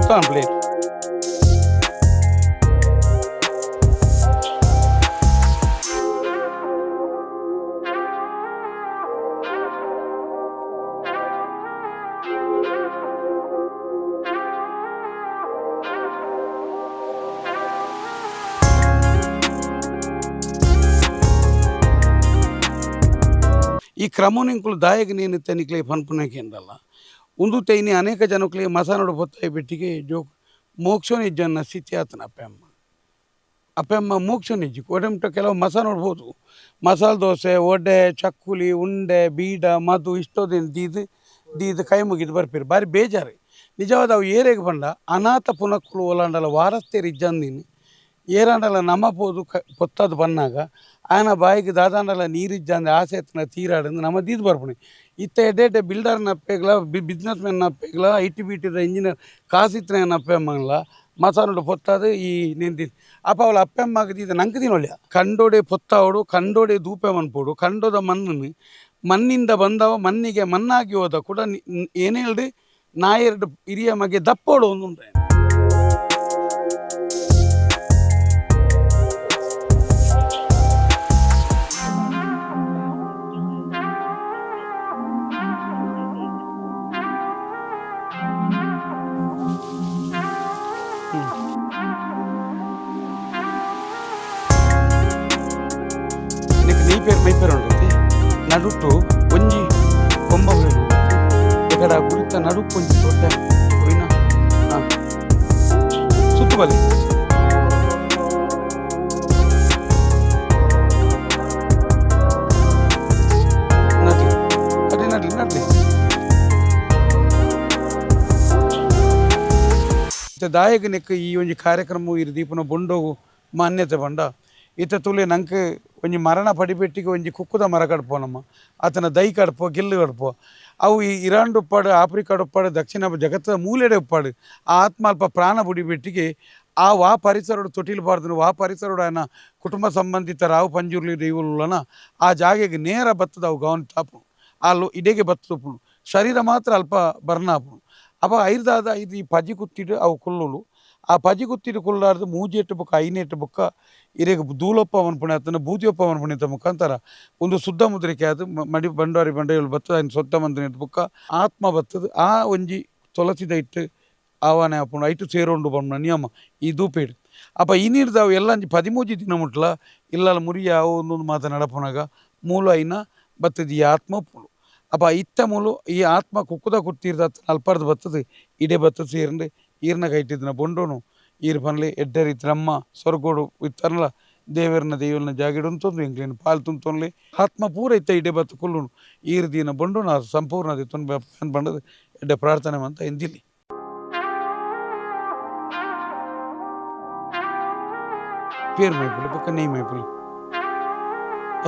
Sultan plate ಈ ಕ್ರಮನಿಂಕುಲು ದಾಯಗ ನೀನು ತನಿಕ್ಲೆ ಪನ್ಪುನಕೇಂದಲ್ಲ ಉಂದು ತೈನಿ ಅನೇಕ ಜನಕ್ಲೆ ಮಸಾನೋಡು ಬೊತ್ತಾಯಿ ಬೆಟ್ಟಿಗೆ ಜೋಕ್ ಮೋಕ್ಷನಿಜ್ಜನ್ನ ಸ್ಥಿತಿ ಆತನ ಅಪ್ಪೆಮ್ಮ ಮೋಕ್ಷನಿಜ್ಜಿ ಒಡೆಮಟ ಕೆಲವು ಮಸಾನೋಡ್ಬೋದು ಮಸಾಲೆ ದೋಸೆ ವಡೆ ಚಕ್ಕುಲಿ ಉಂಡೆ ಬೀಡ ಮಧು ಇಷ್ಟೋದೇನು ದೀದು ಕೈ ಮುಗಿದು ಬರ್ಪೇರು ಬಾರಿ ಬೇಜಾರು ನಿಜವಾದ ಅವು ಏರೆಗೆ ಬಂಡ ಅನಾಥ ಪುನಕ್ಕುಲು ಒಲಾಂಡಲ ವಾರಸ್ತೇರು ಇಜ್ಜಂದಿನಿ ಏರಾಂಡಲ ನಮಪೋದು ಪೊತ್ತದು ಬನ್ನಾಗ ಆಯನ ಬಾಯಿಗೆ ದಾದಾಂಡಲ ನೀರಿಜ್ಜಂದೆ ಆಸೆ ಎತ್ತನ ತೀರಾಡಂದು ನಮ್ಮ ದೀದು ಬರ್ಪಣೆ ಇತ್ತ ಎಡ್ಡೆ ಬಿಲ್ಡರ್ನ ಅಪ್ಪೆಗ್ಲ ಬಿಸ್ನೆಸ್ ಮೆನ್ ಅಪ್ಪೆಗ್ಲ ಐಟಿ ಬಿಟಿದ ಇಂಜಿನಿಯರ್ ಕಾಸಿತ್ರ ಅಪ್ಪೆಮ್ಮಲ್ಲ ಮಸಾನೋಡು ಪೊತ್ತದು ಈ ನಿಂತಿ ಅಪ್ಪ ಅವಳ ಅಪ್ಪೆಮ್ಮಗೆ ದೀದ ನಂಗೆ ದಿನೊಳ್ಳ ಕಂಡೋಡೆ ಪೊತ್ತಾವಡು ಕಂಡೋಡೆ ಧೂಪೆ ಮನ್ಪೋಡು ಕಂಡೋದ ಮಣ್ಣನ್ನು ಮಣ್ಣಿಂದ ಬಂದವ ಮಣ್ಣಿಗೆ ಮಣ್ಣಾಗಿ ಹೋದ ಕೂಡ ಏನೇ ಹೇಳ್ರಿ ನಾಯೆರಡು ಹಿರಿಯ ಮಗೆ ದಪ್ಪೋಡು ಒಂದು ಉಂಟು ಮೈಪೇರು ಉಂಟು ನಡುಟು ಒಂಜಿ ಕೊಂಬಗಳು ಎಕಡ ಗುರುತ ನಡುಕು ಒಂಜಿ ದೊಡ್ಡ ಹೋಯ್ನ ಸುತ್ತುಬಲಿ ನಡ್ಲಿ ಅದೇ ನಡ್ಲಿ ನಡ್ಲಿ ದಾಯಗನಿಕ್ ಈ ಒಂಜಿ ಕಾರ್ಯಕ್ರಮ ಇರು ದೀಪನ ಬೊಂಡೋಗು ಮಾನ್ಯತೆ ಬಂಡ ಇತ್ತ ತುಲೆ ನಂಗೆ ಒಂಜಿ ಮರಣ ಪಡಿಪೆಟ್ಟಿಗೆ ಒಂಜಿ ಕುಕ್ಕುದ ಮರ ಕಡ್ಪೋನಮ್ಮ ಆತನ ದೈ ಕಡ್ಪೋ ಗೆಲ್ಲು ಕಡ್ಪೋ ಅವು ಈ ಇರಾನ್ ಉಪ್ಪಾಡು ಆಫ್ರಿಕಾಡ್ ಉಪ್ಪಾಡು ದಕ್ಷಿಣ ಜಗತ್ತದ ಮೂಲೆಡೆ ಉಪ್ಪಾಡು ಆ ಆತ್ಮ ಅಲ್ಪ ಪ್ರಾಣ ಬುಡಿಬೆಟ್ಟಿಗೆ ವಾ ಪರಿಸರೋಡು ತೊಟಿಲ್ಬಾರ್ದು ವಾ ಪರಿಸರೋಡು ఆయన ಕುಟುಂಬ ಸಂಬಂಧಿತ ರಾವು ಪಂಜುರ್ಲಿ ಇವುಲನ ಆ ಜಾಗೆಗೆ ನೇರ ಬತ್ತದ ಅವು ಗವನ ತಾಪು ಅಲ್ಲೂ ಇಡೆಗೆ ಬತ್ತುಪ್ಪು ಶರೀರ ಮಾತ್ರ ಅಲ್ಪ ಬರ್ನಾಪು ಅಪ್ಪ ಐರ್ದಾದ ಇದು ಈ ಪಜಿ ಕುತ್ತಿಡು ಅವು ಕುಲ್ಲುಲು ಆ ಪಜಿ ಕುತ್ತಿಡು ಕುಲ್ಲಾರ್ದು ಮೂಜೆಟ್ಟು ಬುಕ್ಕ ಐನೆಟ್ಟು ಬುಕ್ಕ ಇರೇಗ ಧೂಳೊಪ್ಪ ಅವನ್ಪುಣೆ ಆತನ ಬೂದಿಯೊಪ್ಪ ಅವನ್ಪುಣಿತ ಮುಖಾಂತರ ಒಂದು ಶುದ್ಧ ಮುದ್ರಿಕೆ ಅದು ಮಡಿ ಬಂಡಾರಿ ಬಂಡೆಗಳು ಬತ್ತದ ఆయన ಸೊತ್ತ ಮಂದಿನ ಬುಕ್ಕ ಆತ್ಮ ಬತ್ತದು ಆ ಒಂಜಿ ತೊಲಸಿದ ಇಟ್ಟು ಆವಾನೆ ಆಪುಂಡು ಐಟು ಸೇರೋಂಡು ಬಣ್ಣ ನಿಯಮ ಈ ದೂಪೇಡು ಅಪ್ಪ ಈ ನೀರ್ದಾವು ಎಲ್ಲ 13 ದಿನ ಮುಟ್ಲ ಇಲ್ಲಲ್ಲ ಮುರಿಯ ಒಂದೊಂದು ಮಾತ ನಡಪುನಾಗ ಮೂಲ ಐನ ಬತ್ತದ ಈ ಆತ್ಮ ಪುಳು ಅಪ್ಪ ಇತ್ತ ಮೂಲು ಈ ಆತ್ಮ ಕುಕ್ಕುದ ಕುಟ್ಟಿರ್ದ ಅಲ್ಪಾರ್ದು ಬತ್ತದು ಇಡೆ ಬತ್ತದ ಸೇರಂಡೆ ಈರ್ನ ಕೈಟಿದ್ನ ಬೊಂಡೋನು ಈರು ಪನ್ಲೆ ಎಡ್ಡರಿ ಬ್ರಹ್ಮ ಸ್ವರ್ಗೋಡು ಇತ್ತರ್ಲ ದೇವರನ ದೇವಲನ ಜಾಗಿಡು ಅಂತಂದು ಎಂಕ್ಲೇನು ಪಾಲ್ ತುಂಬ್ತೊನ್ಲೆ ಆತ್ಮ ಪೂರ ಇತ್ತ ಇಡೆ ಬತ್ತು ಕುಲ್ಲುನು ಈರು ದೀನ ಬೊಂಡೋನು ಅದು ಸಂಪೂರ್ಣ ಅದು ತೊಂದು ಬಂಡದು ಎಡ್ಡೆ ಪ್ರಾರ್ಥನೆ ಅಂತ ಎಂದಿಲ್ಲಿ ಪೇರು ಮೈಪುಲು ಪಕ್ಕ ನೈ ಮೈಪುಲು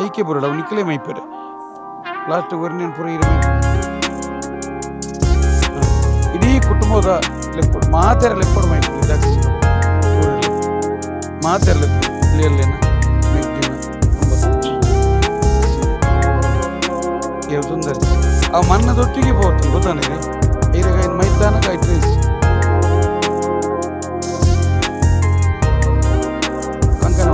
ಐಕೆ ಬರೋಡ ಅವು ನಿಕ್ಕಲೇ ಮೈಪೇರೆ ಲಾಸ್ಟ್ ವರ್ಣಿಯನ್ ಪುರ ಇರ ಇಡೀ ಕುಟುಂಬದ ಲೆಕ್ಕೊಡು ಮಾತೆರ ಲೆಕ್ಕೊಡು ಮೈಪುಲು ಮಾತೆರ ಲೆಕ್ಕೊಡು ಇಲ್ಲೇನ ಮೆಗ್ಗಿನ ಸುಂದರಿ ಆ ಮನ್ನದೊಟ್ಟಿಗೆ ಹೋಗ್ತು ಗೊತ್ತಾನೆ ಈಗ ಇನ್ನು ಮೈದಾನಕ್ಕೆ ಆಯ್ತು ಕಂಕಣ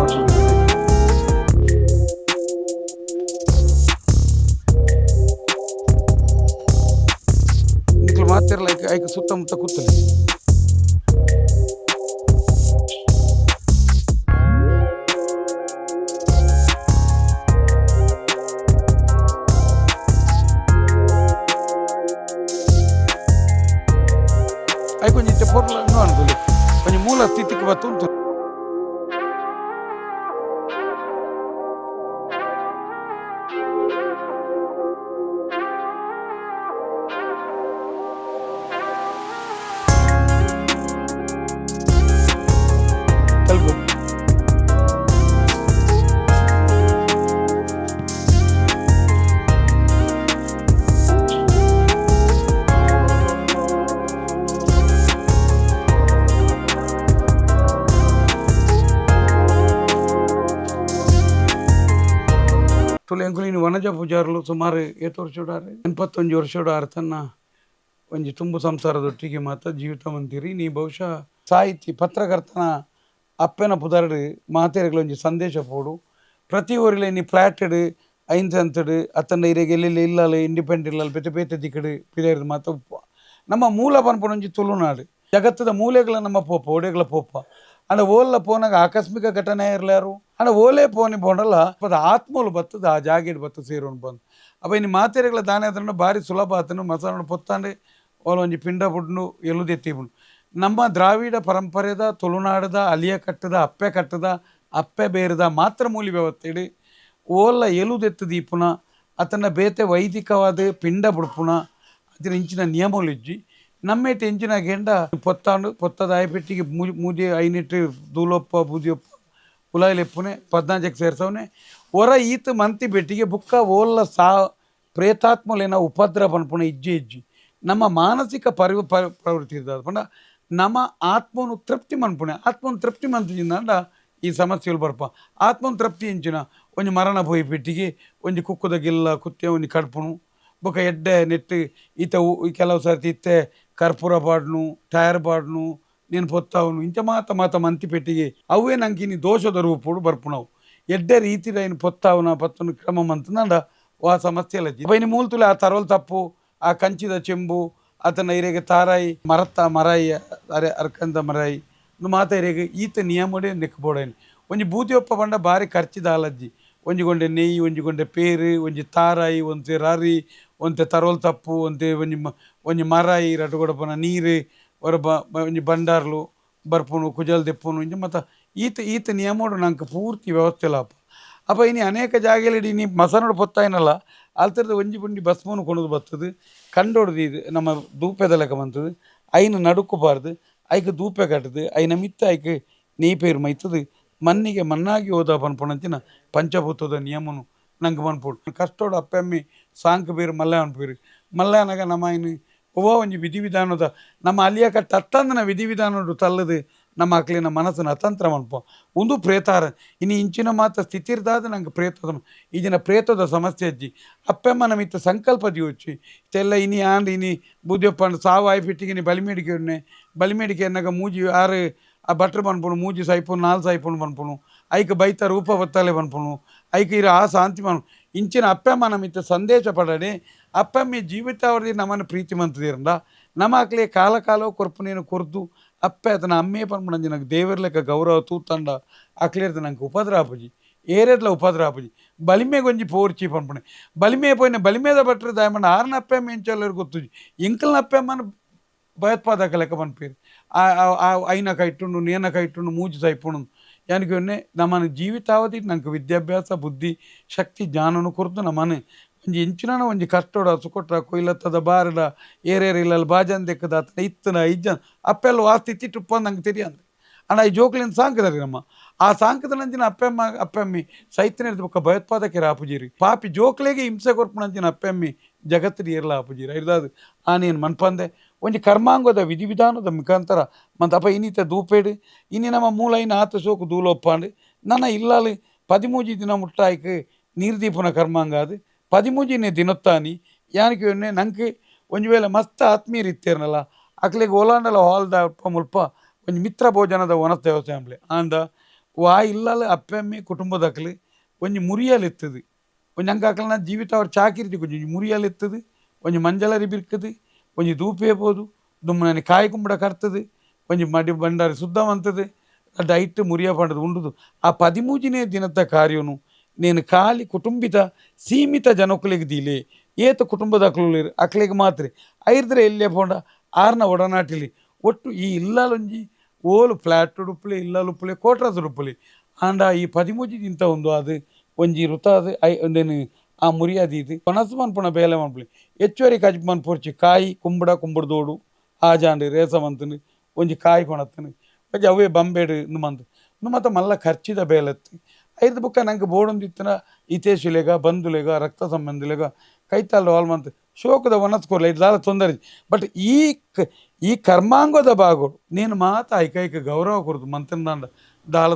ನಿಕ್ಲು ಮಾತಿರಲ್ಲ ಐಕ ಸುತ್ತಮುತ್ತ ಕೂತಲ್ಲಿ కొంచెం పొరలు అనుకోలేదు కొంచెం మూల స్థితికి బతుంటుంది ತುಲೆ ಎಂಕುಲಿನ ವನಜ ಪೂಜಾರುಲು ಸುಮಾರು 8 ವರ್ಷ 81 ವರ್ಷ ತನ್ನ ಒಂಜಿ ತುಂಬು ಸಂಸಾರದೊಟ್ಟಿಗೆ ಮಾತ ಜೀವಿತ ಮಂತಿರಿ ನೀ ಬಹುಶಃ ಸಾಹಿತಿ ಪತ್ರಕರ್ತನ ಅಪ್ಪೆನ ಪುದರ್ಡ್ ಮಾತೆರೆಗ್ಲ ಒಂಜಿ ಸಂದೇಶ ಪೋಡು ಪ್ರತಿ ಊರಿಲ ನೀ ಫ್ಲಾಟೆಡ್ ಐಂತಂತಡ್ ಅತ್ತಂಡ ಇರೆಗ್ ಎಲ್ಲೆಲ್ಲ ಇಲ್ಲಲ್ ಇಂಡಿಪೆಂಡೆಂಟ್ ಇಲ್ಲಲ್ ಬೇತೆ ಬೇತೆ ದಿಕ್ಕಡ್ ಪಿದೆರ್ದು ಮಾತ ಉಪ್ಪ ನಮ್ಮ ಮೂಲ ಪನ್ಪುನ ಒಂಜಿ ತುಳುನಾಡು ಜಗತ್ತದ ಮೂಲೆಗಳ ನಮ್ಮ ಪೋಪ ಒಡೆಗ್ಲ ಪೋಪ ಅಂಡ ಓಲ್ಲ ಪೋನಾಗ ಆಕಸ್ಮಿಕ ಘಟನೆ ಇರ್ಲಾರು ಅಂಡ ಓಲೆ ಪೋನಿ ಬೋಂಡಲ್ಲ ಆತ್ಮಲು ಬತ್ತದ ಆ ಜಾಗೆಡ್ ಬತ್ತ ಸೇರೋನು ಬಂದು ಅಪ್ಪ ಇನ್ನು ಮಾತೆರೆಗ್ಲ ದಾನೆ ಅದನ್ನು ಭಾರಿ ಸುಲಭ ಆತನು ಮಸಾಲ ಪೊತ್ತಾಂಡೆ ಓಲ ಒಂಜಿ ಪಿಂಡ ಬುಡ್ನು ಎಲುದೆತ್ತಿಬುಡು ನಮ್ಮ ದ್ರಾವಿಡ ಪರಂಪರೆದ ತುಳುನಾಡದ ಅಲಿಯ ಕಟ್ಟದ ಅಪ್ಪೆ ಕಟ್ಟದ ಅಪ್ಪೆ ಬೇರದ ಮಾತ್ರ ಮೂಲಿ ವ್ಯವಸ್ಥೆಡು ಓಲ್ಲ ಎಲುದೆತ್ತು ದೀಪುನ ಅತನ ಬೇತೆ ವೈದಿಕವಾದ ಪಿಂಡ ಬುಡ್ಪುನ ಅದರ ಇಂಚಿನ ನಿಯಮಲಿಜ್ಜಿ ನಮ್ಮೇಟ್ ಎಂಚಿನ ಗೆಂಡ ಪೊತ್ತಾಂಡು ಪೊತ್ತದ ಆಯಪೆಟ್ಟಿಗೆ ಮೂಜಿ ಐನಿಟ್ಟು ದೂಲೊಪ್ಪ ಬೂದಿಯೊಪ್ಪ ಉಲಾಯಿಲೆಪ್ಪುನೆ 14 ಸೇರ್ಸವನೆ ಹೊರ ಈತ ಮಂತಿ ಬೆಟ್ಟಿಗೆ ಬುಕ್ಕ ಓಲ್ಲ ಪ್ರೇತಾತ್ಮಲೇನ ಉಪದ್ರ ಪನ್ಪುಣ ಇಜ್ಜಿ ನಮ್ಮ ಮಾನಸಿಕ ಪ್ರವೃತ್ತಿ ಇರ್ತದೆ ಪಂಡ ನಮ್ಮ ಆತ್ಮನು ತೃಪ್ತಿ ಮನ್ಪುಣೆ ಆತ್ಮನು ತೃಪ್ತಿ ಮಂತಿಂದ ಈ ಸಮಸ್ಯೆಗಳು ಬರ್ಪ ಆತ್ಮನು ತೃಪ್ತಿ ಎಂಚಿನ ಒಂಜಿ ಮರಣ ಪೋಯಿ ಪೆಟ್ಟಿಗೆ ಒಂಜಿ ಕುಕ್ಕುದ ಗಿಲ್ಲ ಕುತ್ತೆ ಒಂಜಿ ಕಡ್ಪುನು ಬೊಕ ಎಡ್ಡೆ ನೆಟ್ಟು ಈತ ಕೆಲವು ಸರ್ತಿ ಇತ್ತೆ ಕರ್ಪೂರ ಪಾಡ್ನು ಟೈರ್ ಪಾಡ್ನು ನೀನು ಪೊತ್ತಾವನು ಇಂಚ ಮಾತ ಮಂತಿ ಪೆಟ್ಟಿಗೆ ಅವೇ ನಂಗೆ ಇನ್ನು ದೋಷದ ರೂಪಡು ಬರ್ಪುಣವು ಎಡ್ಡೆ ರೀತಿದ ಇನ್ನು ಪೊತ್ತಾವನ ಪತ್ತನು ಕ್ರಮ ಮಂತಂದ ಆ ಸಮಸ್ಯೆ ಎಲ್ಲ ಅಪ್ಪ ಇನ್ನು ಮೂಲತುಲೆ ಆ ತರೋಲ್ ತಪ್ಪು ಆ ಕಂಚಿದ ಚೆಂಬು ಆತನ ಇರೆಗೆ ತಾರಾಯಿ ಮರಾಯಿ ಅರೆ ಅರ್ಕಂದ ಮರಾಯಿ ಮಾತ ಇರೆಗೆ ಈತ ನಿಯಮಡೆ ನೆಕ್ಬೋಡೇನು ಒಂಜಿ ಬೂದಿಯೊಪ್ಪ ಬಂಡ ಭಾರಿ ಖರ್ಚಿದ ಆಲಜ್ಜಿ ಒಂಜಿಗೊಂಡೆ ನೆಯ್ಯಿ ಒಂಜಿಗೊಂಡೆ ಪೇರು ಒಂಜಿ ತಾರಾಯಿ ಒಂತೆ ರಾರಿ ಒಂತೆ ತರೋಲ್ ತಪ್ಪು ಒಂತೆ ಒಂಜಿ ಮರಾಯಿ ರಟುಗೊಡಪನ ನೀರು ಹೊರ ಒಂಜಿ ಬಂಡಾರ್ಲು ಬರ್ಪುನು ಕುಜಲ್ ದೆಪ್ಪುನು ಇಂಚ ಮತ್ತು ಈತ ನಿಯಮೋಡು ನಂಗೆ ಪೂರ್ತಿ ವ್ಯವಸ್ಥೆ ಲಾಪ ಅಪ್ಪ ಇನ್ನು ಅನೇಕ ಜಾಗೆಯಲ್ಲಿ ಇನ್ನು ಮಸನೋಡು ಪೊತ್ತಾಯಿನಲ್ಲ ಅಲ್ತರದ ಒಂಜಿ ಪುಂಡಿ ಬಸ್ಮೂನು ಕೊಣದು ಬರ್ತದೆ ಕಂಡೊಡ್ದು ಇದು ನಮ್ಮ ದೂಪೆದ ಲೆಕ್ಕ ಬಂತது ಐನು ನಡುಕುಬಾರ್ದು ಐಕೆ ದೂಪೆ ಕಟ್ಟದು ಐನ ಮಿತ್ತ ಐಕೆ ನೇಪೇರು ಮೈತದು ಮಣ್ಣಿಗೆ ಮಣ್ಣಾಗಿ ಹೋದ ಪನ್ಪುಣಂಚಿನ ಪಂಚಭೂತದ ನಿಯಮನು ನಂಗೆ ಮನ್ಪುಡು ಕಷ್ಟೋಡು ಅಪ್ಪಮ್ಮಿ ಸಾಂಕ್ ಬೇರು ಮಲ್ಲ ಅನ್ಪೇರು ಮಲ್ಲ ಅನಾಗ ನಮ್ಮ ಇನ್ನು ಒಂಜಿ ವಿಧಿವಿಧಾನದ ನಮ್ಮ ಅಲ್ಲಿಯ ಕಟ್ಟ ಅತ್ತಂದನ ವಿಧಿವಿಧಾನಡು ತಲ್ಲದು ನಮ್ಮ ಅಕ್ಲಿನ ಮನಸ್ಸನ್ನು ಅತಂತ್ರ ಮನ್ಪ ಒಂದು ಪ್ರೇತಾರ ಇನ್ನು ಇಂಚಿನ ಮಾತ ಸ್ಥಿತಿರ್ದಾದ ನಂಗೆ ಪ್ರೇತದ ಈಜಿನ ಪ್ರೇತದ ಸಮಸ್ಯೆ ಅಜ್ಜಿ ಅಪ್ಪಮ್ಮನ ಮಿತ್ತ ಸಂಕಲ್ಪ ದಿವಚ್ಚಿ ಇತ್ತೆಲ್ಲ ಇನಿ ಆಂಡ್ ಇನಿ ಬುದ್ಧಿಯಪ್ಪ ಸಾವು ಆಯ್ಪಿಟ್ಟಿಗೆ ಬಲಿಮೇಡಿಕೆ ಎನ್ನಾಗ ಮೂಜಿ ಆರು ಆ ಬಟ್ರ್ ಪನ್ಪುಣು ಮೂಜಿ ಸೈಪುನು 4 ಸೈಪುನು ಪನ್ಪುಣು ಐಕೆ ಬೈತ ರೂಪ ಬತ್ತಲೆ ಪನ್ಪುಣು ಐಕೆ ಇರ ಆ ಶಾಂತಿ ಮನು ಇಂಚಿನ ಅಪ್ಪಮ್ಮನ ಮಿತ್ತ ಸಂದೇಶ ಪಡಡೆ ಅಪ್ಪಮ್ಮಿ ಜೀವಿತಾವಧಿ ನಮ್ಮನ್ನು ಪ್ರೀತಿ ಮಂತದಿರಂದ ನಮ್ಮ ಅಕ್ಲೆ ಕಾಲ ಕೊರ್ಪು ನೀನು ಕೊರ್ದು ಅಪ್ಪೆ ಅದನ್ನ ಅಮ್ಮೆ ಪನ್ಪುಣಂಜಿ ನಂಗೆ ದೇವರ ಲೆಕ್ಕ ಗೌರವ ತೂತಂಡ ಅಕ್ಲೇರ್ದು ನಂಗೆ ಉಪದ್ರ ಆಪುಜಿ ಏರೇಟ್ಲ ಉಪದ್ರ ಆಪುಜಿ ಬಲಿಮೆ ಗೊಂಜಿ ಪೋರ್ಚಿ ಪನ್ಪುಣೆ ಬಲಿಮೆ ಪೋಯಿನ ಬಲಿಮೇದ ಬಟ್ರೆ ದಾಯಮಂಡ ಆರನ ಅಪ್ಪಮ್ಮೆ ಎಂಚಲ್ಲರು ಗೊತ್ತುಜಿ ಇಂಕಲ್ನ ಅಪ್ಪಮ್ಮನ ಭಯೋತ್ಪಾದಕ ಲೆಕ್ಕ ಪನ್ಪೇರು ಐನ ಕೈಟುಂಡು ನೇನ ಕೈಟುಂಡು ಮೂಜಿ ಸೈಪುಣು ಯಾನಿಗೆ ಒನ್ನೆ ನಮ್ಮನ ಜೀವಿತಾವಧಿ ನಂಗೆ ವಿದ್ಯಾಭ್ಯಾಸ ಬುದ್ಧಿ ಶಕ್ತಿ ಜ್ಞಾನನು ಕೊರ್ದು ನಮ್ಮನೆ ಒಂಜಿ ಎಂಚಿನ ಒಂಜಿ ಕಷ್ಟೋಡ ಸುಕೊಟ್ರ ಕೊಯ್ಲತ್ತದ ಬಾರಡ ಏರೇರಿ ಇಲ್ಲಲ್ಲಿ ಬಾಜನ್ ದೆಕ್ಕದ ಅತ್ತ ಇತ್ತನ ಇಜ್ಜನ್ ಅಪ್ಪೆಲ್ಲ ವಾಸ್ತಿ ತಿಟ್ಟುಪ್ಪ ನಂಗೆ ತಿಳಿಯಂದು ಅಣ್ಣ ಈ ಜೋಕ್ಲಿನ ಸಾಂಕದರಿ ನಮ್ಮ ಆ ಸಾಂಕದ ನಂಜಿನ ಅಪ್ಪಮ್ಮಿ ಸೈತನ ಬೊಕ್ಕ ಭಯೋತ್ಪಾದಕರ ಆಪುಜೀರಿ ಪಾಪಿ ಜೋಕ್ಲೆಗೆ ಹಿಂಸೆ ಕೊರ್ಪುಣಂಚಿನ ಅಪ್ಪಮ್ಮಿ ಜಗತ್ತಿನ ಏರ್ಲ ಆಪುಜೀರಿ ಐದಾದು ಆನೇನು ಮನ್ಪಂದೆ ಒಂಜಿ ಕರ್ಮಾಂಗದ ವಿಧಿವಿಧಾನದ ಮುಖಾಂತರ ಅಪ್ಪ ಇನ್ನಿತ ದೂಪೇಡು ಇನ್ನು ನಮ್ಮ ಮೂಲ ಇನ್ನು ಆತ ಸೋಕು ದೂಲೊಪ್ಪಾಂಡು ನನ್ನ ಇಲ್ಲಾಲು 13 ದಿನ ಮುಟ್ಟಾಯ್ಕೆ ನೀರ್ದೀಪನ ಕರ್ಮಾಂಗ ಅದು 13ನೇ ದಿನೊತ್ತಾನಿ ಯಾನಿಗೆ ಒನ್ನೆ ನಂಗೆ ಒಂಜಿ ವೇಳೆ ಮಸ್ತ್ ಆತ್ಮೀಯರು ಇತ್ತೇರ್ನಲ್ಲ ಅಕ್ಲೆಗೆ ಓಲಾಂಡಲ ಹಾಲ್ದ ಅಪ್ಪ ಮುಲ್ಪ ಒಂಜಿ ಮಿತ್ರ ಭೋಜನದ ಒನಸ್ ದೇವಸ್ಥಾನ ಅಂಬ್ಲೆ ಆಂಡ ವಾ ಇಲ್ಲಲು ಅಪ್ಪಮ್ಮಿ ಕುಟುಂಬದಕ್ಲು ಒಂಜಿ ಮುರಿಯಲೆತ್ತದು ಒಂಜಿ ಅಂಕ ಅಕ್ಲನ ಜೀವಿತ ಅವ್ರ ಚಾಕಿರ್ತಿ ಒಂಜಿ ಮುರಿಯಲೆತ್ತದು ಒಂಜಿ ಮಂಜಲರಿ ಬಿರ್ಕದು ಒಂಜಿ ದೂಪೇ ಬೋದು ದುಮ್ಮನೆ ಕಾಯಿ ಕುಂಬಡ ಕರ್ತದೆ ಒಂಜಿ ಮಡಿ ಬಂಡಾರಿ ಶುದ್ಧವಂತದೆ ಡೈಟ್ ಮುರಿಯ ಪಂಡದು ಉಂಡುದು ಆ 13ನೇ ದಿನದ ಕಾರ್ಯನು నేను ಖಾಲಿ ಕುಟುಂಬಿತ ಸೀಮಿತ ಜನಕ್ಕುಲಿಗೆ ದೀಲೆ ಏತ ಕುಟುಂಬದ ಅಕ್ಲಿಗೆ ಮಾತ್ರ ಐರ್ದ್ರೆ ಎಲ್ಲೇ ಪೋಂಡ ಆರ್ನ ಒಡನಾಟಿಲಿ ಒಟ್ಟು ಈ ಇಲ್ಲಲೊಂಜಿ ಓಲು ಫ್ಲ್ಯಾಟ್ ಉಡುಪ್ಪುಲೆ ಇಲ್ಲಲುಪ್ಪುಲೆ ಕೋಟ್ರಾಸ್ ಉಡುಪ್ಪುಲೆ ಆಂಡ ಈ 13 ದಿಂತ ಒಂದು ಅದು ಒಂಜಿ ಋತ ಅದು ಒಂದೇನು ಆ ಮುರಿಯಾದಿ ಇದು ಕೊನಸು ಮನ್ಪುಣ ಬೇಲೆ ಮನ್ಪುಲಿ ಹೆಚ್ಚುವರಿ ಕಜಿ ಮನ್ಪುರ್ಚಿ ಕಾಯಿ ಕುಂಬುಡದೋಡು ಆಜಾಂಡು ರೇಸ ಮಂತನು ಒಂಜಿ ಕಾಯಿ ಕೊಣತ್ತನು ಒಂಜಿ ಅವೇ ಬಂಬೇಡು ನುಮಂದು ನುಮತ ಮಲ್ಲ ಖರ್ಚಿದ ಬೇಲೆತ್ತು ಐದು ಬುಕ್ಕ ನಂಗೆ ಬೋಡೊಂದಿತ್ತನ ಇತೇಶುಲೆಗ ಬಂಧುಲೆಗ ರಕ್ತ ಸಂಬಂಧಿಲೆಗ ಕೈತಾಲ್ ವಾಲ್ಮಂತ್ ಶೋಕದ ಒನಸ್ಕೋರ್ಲ ಇದು ದಾಲ ತೊಂದರೆ ಬಟ್ ಈ ಕರ್ಮಾಂಗದ ಭಾಗಗಳು ನೀನು ಮಾತ ಐಕೈಕ ಗೌರವ ಕೊರದು ಮಂತನ ದಾಲ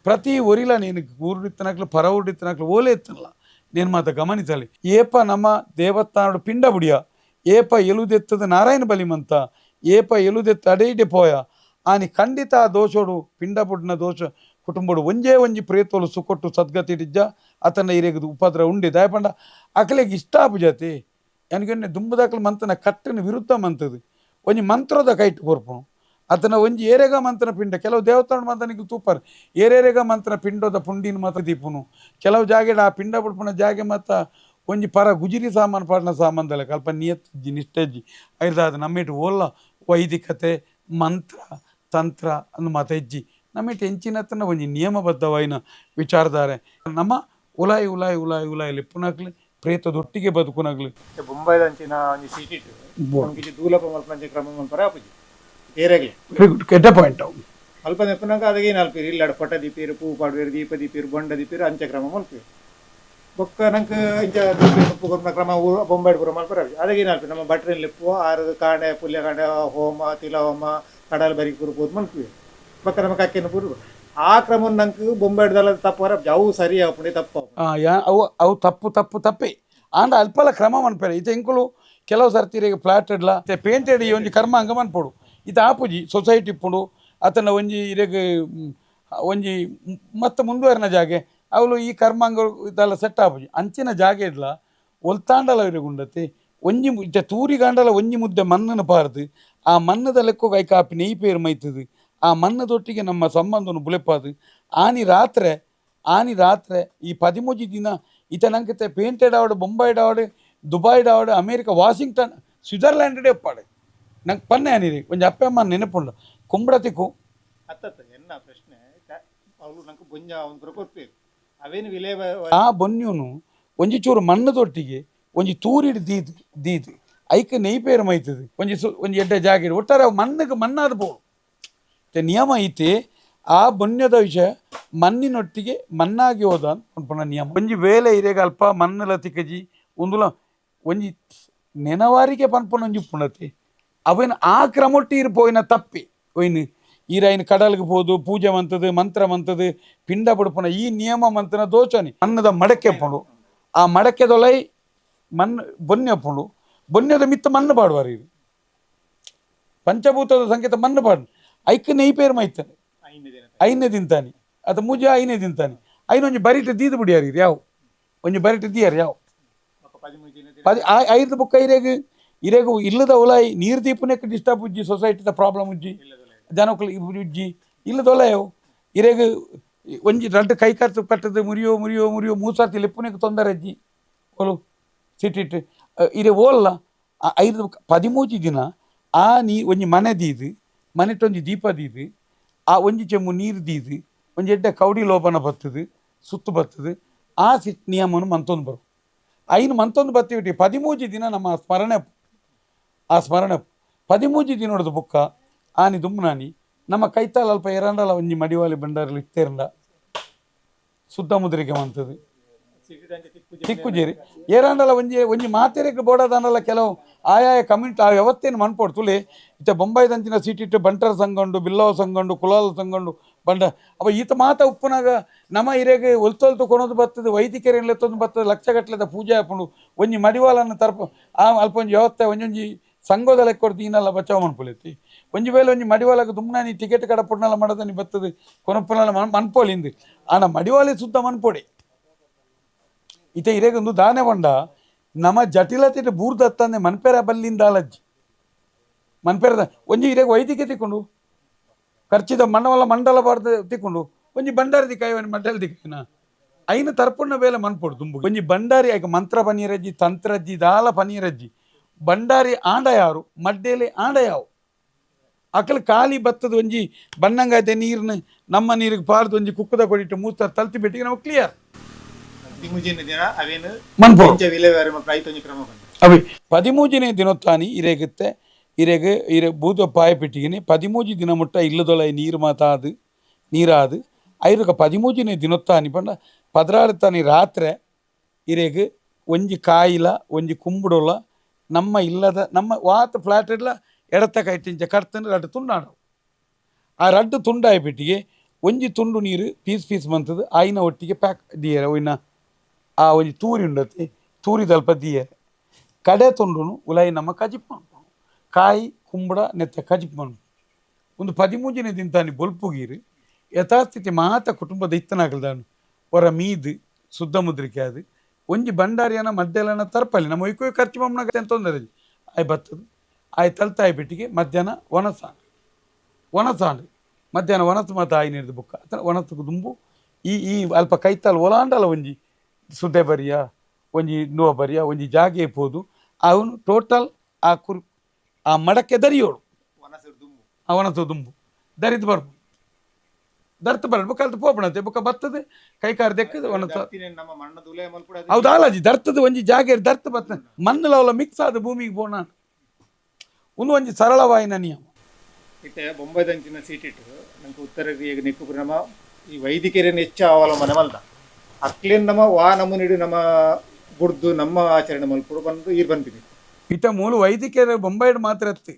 ಪ್ರತಿ ಒರಿಲ ನೀನು ಊರುಡಿತ್ತನಕ್ಲು ಪರ ಊರುಡಿತ್ತನಕ್ಲು ಓಲೆ ಎತ್ತನಲ್ಲ నేను మాత గమనించాలి ఏప నమ దేవస్థానుడు పిండ బుడియ ಏಪ ಎಲುದೆತ್ತದ ನಾರಾಯಣ ಬಲಿಮಂತ ಏಪ ಎಲುದೆತ್ತ ಅಡೈಡೆ ಪೋಯ ಆನಿ ಖಂಡಿತ ಆ ದೋಷೋಡು ಪಿಂಡ ಪುಡ್ನ ದೋಷ ಕುಟುಂಬಡು ಒಂಜೇ ಒಂಜಿ ಪ್ರೇತೋಲು ಸುಕೊಟ್ಟು ಸದ್ಗತಿಡಿಜ್ಜ ಅತನ ಇರೆಗದು ಉಪದ್ರ ಉಂಡೆ ದಯಪಂಡ ಅಕಲೆಗೆ ಇಷ್ಟ ಆಪುಜತೆ ನನಗೆ ದುಂಬದಾಕಲು ಮಂತನ ಕಟ್ಟನ ವಿರುದ್ಧ ಮಂತದು ಒಂಜಿ ಮಂತ್ರದ ಕೈಟ್ ಕೊರ್ಪುನು ಅತನ ಒಂಜಿ ಏರೆಗ ಮಂತನ ಪಿಂಡ ಕೆಲವು ದೇವತಾಣ ಮಂತನಿಗೆ ತೂಪರ್ ಏರೇರೆಗ ಮಂತನ ಪಿಂಡದ ಪುಂಡಿನ ಮಾತ್ರ ದೀಪುನು ಕೆಲವು ಜಾಗೆಡ ಆ ಪಿಂಡ ಪುಡ್ಪುನ ಜಾಗೆ ಮತ್ತ ಒಂಜಿ ಪರ ಗುಜಿರಿ ಸಾಮಾನು ಪಾಡ್ನ ಸಾಮಾನ್ದಲ್ಲ ಕಲ್ಪ ನಿಯತ್ತಜ್ಜಿ ನಿಷ್ಠಜ್ಜಿ ಐದಾದ ನಮ್ಮೇಟು ಓಲ್ಲ ವೈದಿಕತೆ ಮಂತ್ರ ತಂತ್ರ ಅನ್ನು ಮತ ಇಜ್ಜಿ ನಮ್ಮೇಟು ಹೆಂಚಿನತ್ತನ ಒಂಜಿ ನಿಯಮಬದ್ಧವಾಯಿನ ವಿಚಾರಧಾರೆ ನಮ್ಮ ಉಲಾಯಿ ಉಲಾಯಿ ಉಲಾಯಿ ಉಲಾಯಿ ಲಿಪ್ಪುನಾಗ್ಲಿ ಪ್ರೇತದೊಟ್ಟಿಗೆ ಬದುಕುನಾಗ್ಲಿ ಬೊಂಬೈದ ಅಂಚಿನ ಒಂಜಿ ಸಿಟಿ ನಮ್ಗೆ ದೂಲಪ ಮಲ್ಪಂಚ ಕ್ರಮ ಮಲ್ಪರ ಆಪುಜಿ ಏರೆಗ್ಲಿ ಕೆಟ್ಟ ಪಾಯಿಂಟ್ ಅವು ಅಲ್ಪ ನೆಪ್ಪನಾಗ ಅದಕ್ಕೆ ನಾಲ್ಪೇರು ಇಲ್ಲಾಡ ಪಟ ದೀಪೇರು ಪೂ ಪಾಡುವೇರು ದೀಪ ದೀಪೇರು ಬೊಂಡ ದೀಪೇರು ಅಂಚೆ ಕ್ರಮ ಮಲ್ಪೇರು ಬೊಕ್ಕ ನಂಗೆ ಇಂಚ ಉಪ್ಪು ಕೊರ್ನ ಕ್ರಮ ಬೊಂಬಾಯ್ಡು ಪೂರ ಮಲ್ಪರ ಅದಕ್ಕೆ ನಾಲ್ಪೇರು ನಮ್ಮ ಭಟ್ರಿನ ಲೆಪ್ಪು ಆರು ಕಾಂಡೆ ಪುಲ್ಯ ಕಾಂಡೆ ಹೋಮ ತಿಲ ಹೋಮ ಕಡಲ್ ಬರಿಗೆ ಪೂರ ಪೋದು ಮಲ್ಪೇರು ಬೊಕ್ಕ ನಮ್ಮ ಕಕ್ಕೆನ ಪೂರು ಆ ಕ್ರಮ ನಂಗೆ ಬೊಂಬಾಯ್ಡ್ದಲ್ಲ ತಪ್ಪರ ಅವು ಸರಿ ಆಪುಂಡೆ ತಪ್ಪು ಅವು ಅವು ತಪ್ಪು ತಪ್ಪು ತಪ್ಪೆ ಆಂಡ ಅಲ್ಪಲ ಕ್ರಮ ಮನ್ಪೇರೆ ಇದು ಎಂಕುಲು ಕೆಲವು ಸರ್ತಿರಿಗೆ ಪ್ಲಾಟೆಡ್ಲ ಪೇಂಟೆಡ್ ಈ ಒಂಜಿ ಕರ್ಮ ಹಂಗ ಮನ್ಪೋಡು ಇದು ಆಪುಜಿ ಸೊಸೈಟಿ ಇಪ್ಪುಂಡು ಅತನ ಒಂಜಿ ಇರೆಗ್ ಒಂಜಿ ಮತ್ತೆ ಮುಂದುವರಿನ ಜಾಗೆ ಅವಳು ಈ ಕರ್ಮಾಂಗ ಇದೆಲ್ಲ ಸೆಟ್ ಆಪುಜಿ ಅಂಚಿನ ಜಾಗೆ ಇಡ್ಲ ಒಲ್ತಾಂಡಲ ಇರಗುಂಡತೆ ಒಂಜಿ ಇತ್ತ ತೂರಿಗಾಂಡಲ ಒಂಜಿ ಮುದ್ದೆ ಮಣ್ಣನ್ನು ಪಾರ್ದು ಆ ಮಣ್ಣದ ಲೆಕ್ಕ ಕೈ ಕಾಪಿ ನೆಯ್ ಪೇರು ಮೈತದು ಆ ಮಣ್ಣದೊಟ್ಟಿಗೆ ನಮ್ಮ ಸಂಬಂಧವನ್ನು ಬುಲೆಪಾದು ಆನಿ ರಾತ್ರೆ ಈ 13 ದಿನ ಈತ ನಂಗೆ ಪೇಂಟೆಡ್ ಆವಡು ಬೊಂಬೈಡ್ ಆವಡು ದುಬೈಡ್ ಆವಡು ಅಮೇರಿಕ ವಾಷಿಂಗ್ಟನ್ ಸ್ವಿಟ್ಜರ್ಲ್ಯಾಂಡ್ ಎಪ್ಪಾಡು ನಂಗೆ ಪನ್ನೆ ಅನಿರಿ ಒಂಜಿ ಅಪ್ಪ ಅಮ್ಮ ನೆನಪುಂಡು ಕುಂಬ್ರತಿಕ್ಕು ಅತ್ತ ಎನ್ನ ಪ್ರಶ್ನೆ ಅವಳು ನಂಗೆ ಬೊಂಜ ಒಂದು ಕೊರ್ಪೇರು ಅವೇನು ವಿಲೇ ಆ ಬೊನ್ಯೂನು ಒಂಜಿ ಚೂರು ಮಣ್ಣದೊಟ್ಟಿಗೆ ಒಂಜಿ ತೂರಿಡ್ ದೀದು ಐಕ್ ನೆಯ್ಪೇರು ಮೈತದು ಒಂಜಿ ಎಡ್ಡೆ ಜಾಗ ಒಟ್ಟಾರೆ ಮಣ್ಣಿಗೆ ಮಣ್ಣಾದ ಬೋಡು ನಿಯಮ ಐತೆ ಆ ಬೊನ್ಯದ ವಿಷಯ ಮಣ್ಣಿನೊಟ್ಟಿಗೆ ಮಣ್ಣಾಗಿ ಹೋದ ಅನ್ಪುನ ನಿಯಮ ಒಂಜಿ ವೇಲೆ ಇರೆಗ ಅಲ್ಪ ಮಣ್ಣಲ ತಿಕ್ಕಜಿ ಒಂದುಲ ಒಂಜಿ ನೆನವಾರಿಗೆ ಪನ್ಪುನ ಒಂಜಿ ಪುಣತೆ ಅವನು ಆ ಕ್ರಮೊಟ್ಟಿ ಇರ್ಪೋಯಿನ ತಪ್ಪಿ ಒಯ್ನು ಈರಾಯಿನ ಕಡಲ್ಗೆ ಹೋದು ಪೂಜೆ ಮಂತದು ಮಂತ್ರ ಮಂತದು ಪಿಂಡ ಪುಡುಪುನ ಈ ನಿಯಮ ಮಂತನ ದೋಚನಿ ಅನ್ನದ ಮಡಕೆ ಪುಂಡು ಆ ಮಡಕೆದೊಲೈ ಮಣ್ಣು ಬೊನ್ನೆ ಪುಂಡು ಬೊನ್ನೆದ ಮಿತ್ತ ಮಣ್ಣು ಪಾಡುವಾರ ಇದು ಪಂಚಭೂತದ ಸಂಕೇತ ಮಣ್ಣು ಪಾಡು ಐಕ್ ನೆಯ್ ಪೇರು ಮೈತಾನೆ ಐನೇ ತಿಂತಾನೆ ಅದು ಮುಜೆ ಐನೇ ತಿಂತಾನೆ ಐನೊಂಜಿ ಬರಿಟ್ ದೀದು ಬಿಡಿಯಾರ ಇದು ಯಾವ ಒಂಜಿ ಬರಿಟ್ ದಿಯಾರ ಯಾವ ಐದು ಬುಕ್ಕ ಇರೆಗು ಇಲ್ಲದ ಒಲಾಯಿ ನೀರು ದೀಪನಕ್ಕೆ ಡಿಸ್ಟರ್ಬ್ ಉಜ್ಜಿ ಸೊಸೈಟಿದ ಪ್ರಾಬ್ಲಮ್ ಉಜ್ಜಿ ಜನಕ್ಕಳು ಉಜ್ಜಿ ಇಲ್ಲದ ಒಲಾಯವು ಇರೆಗು ಒಂಜಿ ರಡ್ಡು ಕೈ ಖರ್ಚು ಕಟ್ಟದು ಮುರಿಯೋ 3 ಸರ್ತಿ ಲೆಪ್ಪುನಕ್ಕೆ ತೊಂದರೆ ಅಜ್ಜಿ ಒಲು ಸಿಟ್ಟಿಟ್ಟು ಇರೆ ಓಲ್ಲ 13 ದಿನ ಆ ಒಂಜಿ ಮನೆ ದೀದು ಮನೆಟೊಂಜಿ ದೀಪ ದೀದು ಆ ಒಂಜಿ ಚೆಮ್ಮು ನೀರು ದೀದು ಒಂಜಿ ಎಡ್ಡೆ ಕೌಡಿ ಲೋಪನ ಬತ್ತದು ಸುತ್ತು ಬತ್ತದು ಆ ನಿಯಮನು ಮಂತೊಂದು ಬರು ಐನು ಮಂತೊಂದು ಬತ್ತಿಬಿಟ್ಟು 13 ದಿನ ನಮ್ಮ ಸ್ಮರಣೆ ಆ ಸ್ಮರಣೆ 13 ದಿನ ಹೊಡೆದು ಬುಕ್ಕ ಆನಿ ದುಮ್ಮನಾನಿ ನಮ್ಮ ಕೈತಾಲ ಅಲ್ಪ ಎರಂಡಲ ಒಂಜಿ ಮಡಿವಾಲಿ ಬಂಡಾರಲ್ಲಿ ಇತ್ತೇರಂಡ ಸುದ್ದ ಮುದ್ರಿಕೆ ಮಂತದು ತಿಕ್ಕುಜೇರಿ ಏರಂಡಲ ಒಂಜಿ ಮಾತೆರೆಗೆ ಬೋಡದಾನಲ್ಲ ಕೆಲವು ಆಯಾಯ ಕಮ್ಯುನಿಟಿ ಆ ಯಾವತ್ತೇನು ಮನ್ಪೋಡು ತುಲೆ ಇತ್ತ ಬೊಂಬೈದಂಚಿನ ಸೀಟಿಟ್ಟು ಬಂಟರ ಸಂಗೊಂಡು ಬಿಲ್ಲವ ಸಂಗೊಂಡು ಕುಲಾಲ ಸಂಗೊಂಡು ಬಂಡ ಅವ ಈತ ಮಾತ ಉಪ್ಪುನಾಗ ನಮ್ಮ ಹಿರೇಗೆ ಒಲ್ತೊಲ್ತು ಕೊನೋದು ಬರ್ತದೆ ವೈದಿಕರೆಲ್ಲ ಎತ್ತೊಂದು ಬರ್ತದೆ ಲಕ್ಷಗಟ್ಟಲೆದ ಪೂಜೆ ಹಾಕೊಂಡು ಒಂಜಿ ಮಡಿವಾಲನ್ನು ತರ್ಪ ಆ ಅಲ್ಪ ಒಂಜಿ ಯಾವತ್ತ ಒಂಜೊಂಜಿ ಸಂಘದ ಲೆಕ್ಕ ಕೊಡ್ತು ಈನೆಲ್ಲ ಬಚಾವ್ ಮನ್ಪೊಲಿತಿ ಒಂಜಿ ವೇಳೆ ಒಂಜಿ ಮಡಿವಾಲಾಗ ದುಮ್ನಾನಿ ಟಿಕೆಟ್ ಕಡ ಪುಡ್ನೆಲ್ಲ ಮಾಡೋದನಿ ಬರ್ತದೆ ಕೊನಪ್ಪನೆಲ್ಲ ಮನ್ಪೋಲಿಂದು ಆನ ಮಡಿವಾಲಿ ಸುದ್ದ ಮನ್ಪೊಡಿ ಈತ ಹಿರೇಗೊಂದು ದಾನೆ ಬಂಡ ನಮ್ಮ ಜಟಿಲತೆ ಬೂರ್ದತ್ತಂದೆ ಮನ್ಪೇರ ಬಲ್ಲಿಂದ ಅಲಜ್ಜಿ ಮನ್ಪೇರದ ಒಂಜಿ ಹಿರೇಗ ವೈದಿಕೆ ತಿಕ್ಕೊಂಡು ಖರ್ಚಿದ ಮಣ್ಣವಲ್ಲ ಮಂಡಲ ಬಾರ್ದು ತಿಕ್ಕೊಂಡು ಒಂಜಿ ಬಂಡಾರಿ ದಿಕ್ಕಾಯವನಿ ಮಂಡಲ ದಿಕ್ಕಿನ ಐನ ತರ್ಪುಣ್ಣ ಬೇಲೆ ಮನ್ಪೊಡು ದುಂಬು ಒಂಜಿ ಬಂಡಾರಿ ಆಯ್ಕೆ ಮಂತ್ರ ಪನೀರಜ್ಜಿ ತಂತ್ರಜ್ಜಿ ದಾಲ ಪನೀರಜ್ಜಿ ಬಂಡಾರಿ ಆಂಡ ಯಾರು ಮಡ್ಡೇಲಿ ಆಂಡ ಯಾವು ಅಕಲ್ ಖಾಲಿ ಬತ್ತದ ಒಂಜಿ ಬಣ್ಣಂಗಾಯ್ತೆ ನೀರ್ನ ನಮ್ಮ ನೀರಿಗೆ ಪಾರ್ದು ಒಂಜಿ ಕುಕ್ಕದ ಕೊಡಿಟ್ಟು ಮೂಸ್ತಾರ ತಲ್ತಿ ಬಿಟ್ಟಿಗೆ ನಾವು ಕ್ಲಿಯರ್ ಅವಿ 13ನೇ ದಿನೊತ್ತಾನಿ ಇರೆಗುತ್ತೆ ಇರೆ ಬೂದ ಪಾಯ ಪೆಟ್ಟಿಗೆನೆ 13 ದಿನ ಮುಟ್ಟ ಇಲ್ಲದೊಳ ನೀರು ಮಾತಾದು ನೀರಾದು ಐರುಗ 13ನೇ ದಿನೊತ್ತಾನಿ ಪಂಡ 16 ತಾನಿ ರಾತ್ರೆ ಇರೆಗ್ ಒಂಜಿ ಕಾಯಿಲ ಒಂಜಿ ಕುಂಬುಡೊಲ ನಮ್ಮ ಇಲ್ಲದ ನಮ್ಮ ವಾತ ಫ್ಲಾಟ್ ಇಡ್ಲ ಎಡತ ಕೈಟಿಂಚ ಕರ್ತನ ರಡ್ಡು ತುಂಡಾಡವು ಆ ರಡ್ಡು ತುಂಡಾಯ ಪೆಟ್ಟಿಗೆ ಒಂಜಿ ತುಂಡು ನೀರು ಪೀಸ್ ಮಂತದು ಆಯ್ನ ಒಟ್ಟಿಗೆ ಪ್ಯಾಕ್ ದಿಯರ ಒಯ್ನ ಆ ಒಂಜಿ ತೂರಿ ಉಂಡತಿ ತೂರಿ ದಲ್ಪ ದಿಯರೆ ಕಡೆ ತುಂಡುನು ಉಲಾಯಿ ನಮ್ಮ ಕಜಿಪ್ ಮಾಡ್ಕೊಂಡು ಕಾಯಿ ಕುಂಬಳ ನೆತ್ತ ಕಜಿಪ್ ಮಾಡ್ಕೊಂಡು ಒಂದು 13 ದಿಂತಾನಿ ಬೊಲ್ಪುಗೀರು ಯಥಾಸ್ಥಿತಿ ಮಾತ ಕುಟುಂಬದ ಇತ್ತನಾಗಲ್ದಾನು ಹೊರ ಮೀದು ಶುದ್ಧ ಮುದ್ರಿಕೆ ಅದು ಒಂಜಿ ಭಂಡಾರಿಯನ ಮಧ್ಯಾಹ್ನ ತರ್ಪಲ್ಲಿ ನಮ್ಮ ಒಯ್ಕೊ ಖರ್ಚು ಮಮ್ಮನಾಗ ತೊಂದರೆ ಆಯ್ ಬರ್ತದೆ ಆಯ್ ತಲ್ತಾಯಿ ಬಿಟ್ಟಿಗೆ ಮಧ್ಯಾಹ್ನ ಒಣಸಾಂಡು ಮಧ್ಯಾಹ್ನ ಒಣಸು ಮತ್ತು ಆಯಿ ನೀಡಿದ ಬುಕ್ಕ ಅಥವಾ ಒಣಸು ದುಂಬು ಈ ಅಲ್ಪ ಕೈತಾಲ್ ಒಲಾಂಡಲ್ಲ ಒಂಜಿ ಸುದ್ದೆ ಬರಿಯ ಒಂಜಿ ನೋವ ಬರಿಯ ಒಂಜಿ ಜಾಗೆ ಪೋದು ಅವನು ಟೋಟಲ್ ಆ ಮಡಕ್ಕೆ ದರಿಯೋಳು ಆ ಒಣಸು ದುಂಬು ದರಿದು ಬರ್ಬೋದು ದರ್ತ ಬರಬೇಕು ಕಲ್ತು ಪೋಪಣತೆ ಬುಕ್ಕ ಬರ್ತದೆ ಕೈಕಾರು ದೆಕ್ಕದು ಒಣಸ ಹೌದು ಆಲಾಜಿ ದರ್ತದ ಒಂಜಿ ಜಾಗೆ ದರ್ತ ಬರ್ತದೆ ಮಣ್ಣಲವಲ ಮಿಕ್ಸ್ ಆದ ಭೂಮಿಗೆ ಬೋಣ ಒಂದು ಒಂಜಿ ಸರಳವಾಯಿನ ನಿಯಮ ಇತ್ತೆ ಬೊಂಬೈದಂಚಿನ ಸೀಟ್ ಇಟ್ಟು ನಂಗೆ ಉತ್ತರ ಈಗ ನಿಕ್ಕು ನಮ್ಮ ಈ ವೈದಿಕರಿಯನ್ನು ಹೆಚ್ಚು ಅವಲಂಬನೆ ಮಲ್ದ ಅಕ್ಲೇನು ನಮ್ಮ ನಮ್ಮು ನೀಡಿ ನಮ್ಮ ಬುಡ್ದು ನಮ್ಮ ಆಚರಣೆ ಮಲ್ಪಡು ಬಂದು ಈರು ಬಂದಿದೆ ಇತ ಮೂಲ ವೈದಿಕರು ಬೊಂಬೈಡ್ ಮಾತ್ರ ಅತ್ತೆ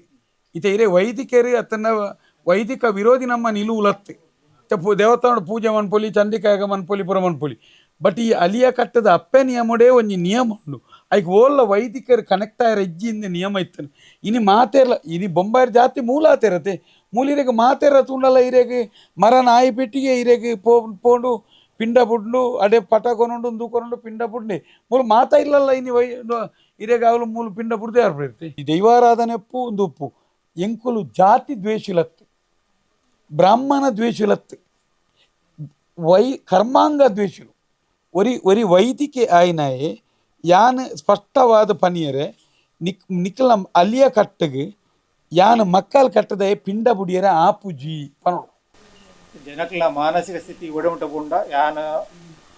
ಇತ ಇರೇ ವೈದಿಕರು ಅತನ ವೈದಿಕ ವಿರೋಧಿ ನಮ್ಮ ನಿಲುವುಲತ್ತೆ ದೇವತಾಂಡ ಪೂಜೆ ಮನ್ಪೊಲಿ ಚಂದಿಕಾಯಗ ಮನ್ಪೊಲಿ ಪುರ ಮನ್ಪೊಲಿ ಬಟ್ ಈ ಅಲಿಯ ಕಟ್ಟದ ಅಪ್ಪೆ ನಿಯಮಡೇ ಒಂಜಿ ನಿಯಮ ಉಂಡು ಐಕ್ ಓಲ್ಲ ವೈದಿಕರು ಕನೆಕ್ಟ್ ಆಯ್ರ ಇಜ್ಜಿಂದ ನಿಯಮ ಇತ್ತನೆ ಇನಿ ಮಾತೇರ್ಲ ಇನಿ ಬೊಂಬಾಯಿರ ಜಾತಿ ಮೂಲ ಆತೇರತೆ ಮೂಲ ಇರೆಗೆ ಮಾತೇರ ತುಂಡಲ್ಲ ಇರೆಗೆ ಮರ ನಾಯಿ ಪೆಟ್ಟಿಗೆ ಇರೆಗೆ ಪೋಂಡು ಪಿಂಡ ಬುಡ್ಡು ಅಡೆ ಪಟ ಕೊನೊಂಡು ದೂಕೊನೊಂಡು ಪಿಂಡ ಬುಡ್ಡೆ ಮೂಲ ಮಾತಾ ಇಲ್ಲಲ್ಲ ಇನಿ ಇರೆಗೆ ಅವಳು ಮೂಲ ಪಿಂಡ ಬುಡ್ದೆ ಯಾರು ಈ ದೈವಾರಾಧನೆ ಉಪ್ಪು ಒಂದು ಉಪ್ಪು ಎಂಕುಲು ಜಾತಿ ದ್ವೇಷಿಲತ್ತು ಬ್ರಾಹ್ಮಣ ದ್ವೇಷಿಲತ್ತು ಕರ್ಮಾಂಗ ದ್ವೇಷಿಲು ಒರಿ ವೈದಿಕೆ ಆಯ್ನಾಯೆ ಯಾನ್ ಸ್ಪಷ್ಟವಾದ ಪನಿಯರೆ ನಿಕ್ಕಲ ಅಲಿಯ ಕಟ್ಟಗೆ ಯಾನ್ ಮಕ್ಕಳ ಕಟ್ಟದ ಪಿಂಡ ಬುಡಿಯರ ಆಪುಜಿ ಪನೋಡು ಜನಕ್ಲ ಮಾನಸಿಕ ಸ್ಥಿತಿ ಒಡಮುಟ ಪುಂಡ ಯಾನ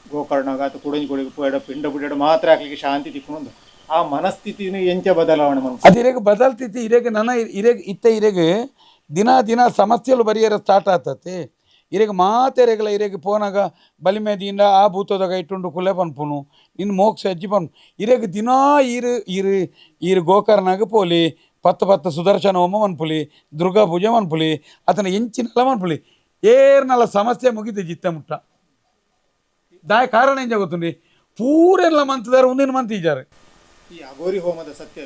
ಗೋಕರ್ಣಗ ಅಥವಾ ಕುಡಂಜಿ ಕೊಡಿಗೆ ಪೋಯಡ ಪಿಂಡ ಬುಡಿಯಡ ಮಾತ್ರ ಹಾಕ್ಲಿಕ್ಕೆ ಶಾಂತಿ ತಿಕ್ಕೊಂಡು ಆ ಮನಸ್ಥಿತಿನ ಎಂಚ ಬದಲಾವಣೆ ಮಾಡ್ತಾರೆ ಅದು ಇರೆಗೆ ಬದಲ್ತೈತಿ ಇರೆಗೆ ಇರೆಗೆ ದಿನ ಸಮಸ್ಯೆಗಳು ಬರಿಯರ ಸ್ಟಾರ್ಟ್ ಆಗ್ತತೆ ಇರೆಗೆ ಮಾತೆರೆಗಳ ಇರೆಗೆ ಪೋನಾಗ ಬಲಿಮೇದಿಯಿಂದ ಆ ಭೂತದಾಗ ಇಟ್ಟುಂಡು ಕುಲೆ ಪನ್ಪುನು ಇನ್ನು ಮೋಕ್ಷ ಅಜ್ಜಿ ಪನ್ಪು ಇರೆಗೆ ದಿನಾ ಈರು ಗೋಕರ್ನಾಗ ಪೋಲಿ ಪತ್ತು ಸುದರ್ಶನ ಹೋಮ ಮನ್ಪುಲಿ ದುರ್ಗಾ ಪೂಜೆ ಮನ್ಪುಲಿ ಅತನ ಎಂಚಿನಲ್ಲ ಮನ್ಪುಲಿ ಏರ್ನಲ್ಲ ಸಮಸ್ಯೆ ಮುಗಿದು ಜಿತ್ತ ಮುಟ್ಟ ದಾಯ ಕಾರಣ ಎಂಜ ಗೊತ್ತುಂಡಿ ಪೂರೆಲ್ಲ ಮಂತದಾರ ಒಂದಿನ ಮಂತ್ ಇದ್ದಾರೆ ಈ ಅಗೋರಿ ಹೋಮದ ಸತ್ಯ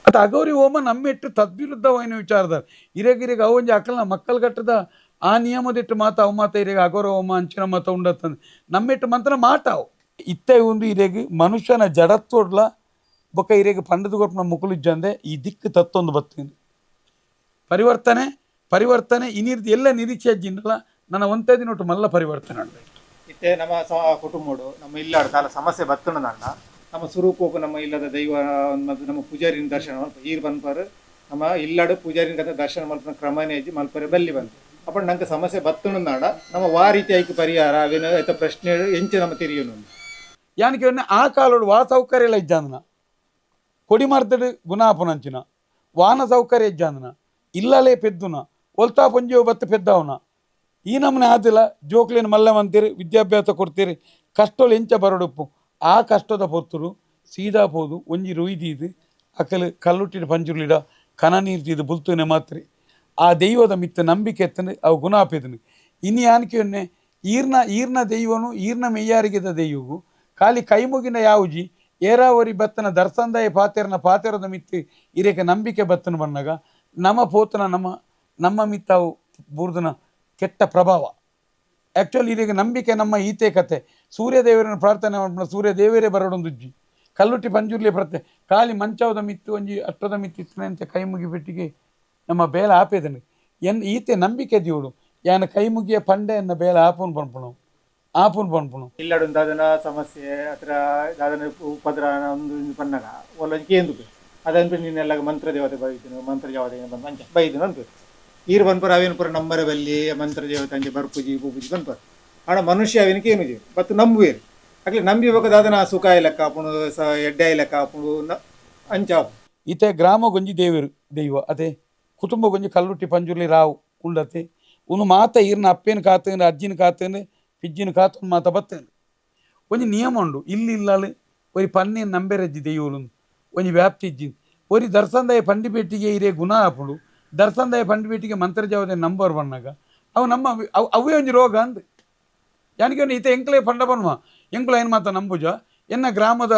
ಅದು ಅಗೌರಿ ಹೋಮ ನಮ್ಮೆಟ್ಟು ತದ್ವಿರುದ್ಧವಾಯಿನ ವಿಚಾರದಾರ ಇರೆಗಿರೆಗೆ ಅವಂಜಿ ಅಕ್ಕಲ್ನ ಮಕ್ಕಳು ಕಟ್ಟದ ಆ ನಿಯಮದಿಟ್ಟು ಮಾತ ಅವು ಮಾತ ಇರೆಗೆ ಅಗೋರ ಹೋಮ ಅಂಚಿನ ಮತ ಉಂಡತ್ತಂದು ನಮ್ಮೆಟ್ಟು ಮಂತ್ರ ಮಾಟಾವು ಇತ್ತೆ ಒಂದು ಇರೆಗೆ ಮನುಷ್ಯನ ಜಡತ್ತೋಡ್ಲ ಬೊಕ್ಕ ಇರೆಗೆ ಪಂಡದ ಗೊಪ್ಪನ ಮುಕುಲಿಜ್ಜಂದೆ ಈ ದಿಕ್ಕು ತತ್ತೊಂದು ಬತ್ತೀನಿ ಪರಿವರ್ತನೆ ಇನ್ನಿರ್ದು ಎಲ್ಲ ನಿರೀಕ್ಷೆ ಅಜ್ಜಿಂದಲ್ಲ ನನ್ನ ಒಂದೇ ದಿನ ಒಟ್ಟು ಮಲ್ಲ ಪರಿವರ್ತನೆ ಮಾಡಬೇಕು ಇತ್ತೆ ನಮ್ಮ ಕುಟುಂಬಡು ನಮ್ಮ ಇಲ್ಲಾಡ ಕಾಲ ಸಮಸ್ಯೆ ಬತ್ತಣದಂಡ ನಮ್ಮ ಸ್ವರೂಪಕ್ಕೂ ನಮ್ಮ ಇಲ್ಲದ ದೈವ ನಮ್ಮ ಪೂಜಾರಿನ ದರ್ಶನ ಮಲ್ಪ ಈರು ಬಂದ್ಪಾರು ನಮ್ಮ ಇಲ್ಲಾಡು ಪೂಜಾರಿನ ಕಥ ದರ್ಶನ ಮಲ್ಪನ ಕ್ರಮನೇ ಅಜ್ಜಿ ಮಲ್ಪರೆ ಬಲ್ಲಿ ಬಂತು ಅಪ್ಪ ನಂಗೆ ಸಮಸ್ಯೆ ಬತ್ತಣದಾಡ ನಮ್ಮ ವಾ ರೀತಿ ಆಯ್ಕೆ ಪರಿಹಾರ ಅವೇನು ಆಯ್ತ ಪ್ರಶ್ನೆ ಎಂಚ ನಮ್ಮ ತಿರಿಯೋನು ಯಾನಕ್ಕೆ ಆ ಕಾಲೋಡು ವಾ ಸೌಕರ್ಯ ಎಲ್ಲ ಇಜ್ಜಾಂದನ ಕೊಡಿ ಮರ್ತಡು ಗುಣಾಪುನಂಚಿನ ವಾನ ಸೌಕರ್ಯ ಇಜ್ಜಾಂದನ ಇಲ್ಲಲೇ ಪೆದ್ದುನ ಒಲ್ತಾ ಪಂಜೀವ ಬತ್ತು ಪೆದ್ದವನ ಈ ನಮ್ಮನೆ ಆದಿಲ್ಲ ಜೋಕ್ಲೇನು ಮಲ್ಲ ಮಂತೀರಿ ವಿದ್ಯಾಭ್ಯಾಸ ಕೊಡ್ತೀರಿ ಕಷ್ಟೋಳು ಎಂಚ ಬರಡುಪ್ಪು ಆ ಕಷ್ಟದ ಪೊತ್ತರು ಸೀದಾ ಪೋದು ಒಂಜಿ ರುಯ್ದೀದು ಅಕಲು ಕಲ್ಲುಟ್ಟಿನ ಪಂಜುರ್ಲಿಡ ಕನ ನೀರ್ತಿದ್ದು ಬುಲ್ತುನೆ ಮಾತ್ರೆ ಆ ದೈವದ ಮಿತ್ತ ನಂಬಿಕೆ ಎತ್ತನೆ ಅವು ಗುಣಾಪೆದನು ಇನ್ನು ಯಾನಕೆಯೊನ್ನೆ ಈರ್ನ ದೈವನು ಈರ್ನ ಮೆಯ್ಯಾರಿಗೆದ ದೈವವು ಖಾಲಿ ಕೈಮುಗಿನ ಯಾವುಜಿ ಏರಾವರಿ ಬತ್ತನ ದರ್ಸಂದಾಯ ಪಾತೆರದ ಮಿತ್ತು ಇರೇಕೆ ನಂಬಿಕೆ ಬತ್ತನ ಬಂದಾಗ ನಮ್ಮ ಪೋತನ ನಮ್ಮ ಮಿತ್ತಾವು ಬೂರ್ದನ ಕೆಟ್ಟ ಪ್ರಭಾವ ಆ್ಯಕ್ಚುಲಿ ಇದೀಗ ನಂಬಿಕೆ ನಮ್ಮ ಈತೆ ಕತೆ ಸೂರ್ಯದೇವರನ್ನು ಪ್ರಾರ್ಥನೆ ಮಾಡ್ಬಿಡ ಸೂರ್ಯದೇವರೇ ಬರೋಡೊಂದುಜ್ಜಿ ಕಲ್ಲುಟ್ಟಿ ಪಂಜುರ್ಲಿ ಪ್ರತೆ ಖಾಲಿ ಮಂಚವದ ಮಿತ್ತು ಒಂಜಿ ಅಟ್ಟದ ಮಿತ್ತಿತ್ತನೆ ಅಂತ ಕೈ ಮುಗಿಬಿಟ್ಟಿಗೆ ನಮ್ಮ ಬೇಲ ಆಪೇದನು ಈತೆ ನಂಬಿಕೆ ದಿಯೋಡು ಯಾನ ಕೈ ಮುಗಿಯ ಪಂಡೆ ಎನ್ನ ಬೇಲ ಆಪುನ್ ಪನ್ಪುಣು ಇಲ್ಲಡು ದಾದನ ಸಮಸ್ಯೆ ಹತ್ರ ದಾದನ ಉಪದ್ರ ಒಂದು ಪನ್ನಗ ಒಲ್ಲೊಂದು ಕೇಂದು ಅದನ್ಬಿಟ್ಟು ನೀನೆಲ್ಲ ಮಂತ್ರ ದೇವತೆ ಬೈದಿನು ಮಂತ್ರ ದೇವತೆ ಬಂದು ಬೈದಿನು ಅಂತ ಈರು ಬಂದ್ಪರ ಅವೇನು ಪುರ ನಂಬರ ಬಲ್ಲಿ ಮಂತ್ರ ದೇವತೆ ಅಂಜೆ ಬರ್ಪುಜಿ ಪೂಪುಜಿ ಬಂದ್ಪರ ಆಣ ಮನುಷ್ಯ ಅವೇನಕ್ಕೆ ಏನು ಜೀವಿ ಬತ್ತು ನಂಬುವೇರು ಆಗ್ಲಿ ನಂಬಿಬೇಕಾದನ ಸುಖ ಲೆಕ್ಕ ಆಪುಣು ಎಡ್ಡೆ ಲೆಕ್ಕ ಆಪುಣು ಅಂಚಾಪು ಈತೆ ಗ್ರಾಮ ಗೊಂಜಿ ದೈವ ಅದೇ ಕುಟುಂಬ ಗೊಂಜಿ ಕಲ್ಲುಟ್ಟಿ ಪಂಜುರ್ಲಿ ರಾವು ಉಂಡತೆ ಒಂದು ಮಾತ ಈರ್ನ ಅಪ್ಪೇನು ಕಾತಂದು ಅಜ್ಜಿನ ಕಾತಂದು ಪಿಜ್ಜಿನ ಕಾತಂದು ಮಾತ ಬತ್ತಂದು ಒಂಜಿ ನಿಯಮ ಉಂಡು ಇಲ್ಲಲ್ಲಿ ಒರಿ ಪನ್ನೇನು ನಂಬೆರಜ್ಜಿ ದೈವಲು ಒಂಜಿ ವ್ಯಾಪ್ತಿ ಇಜ್ಜಿ ಒರಿ ದರ್ಸಂದಾಯ ಪಂಡಿಪೇಟಿಗೆ ಇರೇ ಗುಣ ಆಪುಡು ದರ್ಸಂದಾಯ ಪಂಡಿಪೇಟಿಗೆ ಮಂತ್ರಜಾವದೆ ನಂಬರ್ ಬಂದಾಗ ಅವು ಅವೇ ಒಂಜಿ ರೋಗ ಅಂದು ಯಾನಿಗೆ ಈತ ಎಂಕ್ಲೆ ಪಂಡ ಬನ್ನುವ ಎಂಕ್ಲ ಏನು ಮಾತ ನಂಬುಜ ಎನ್ನ ಗ್ರಾಮದ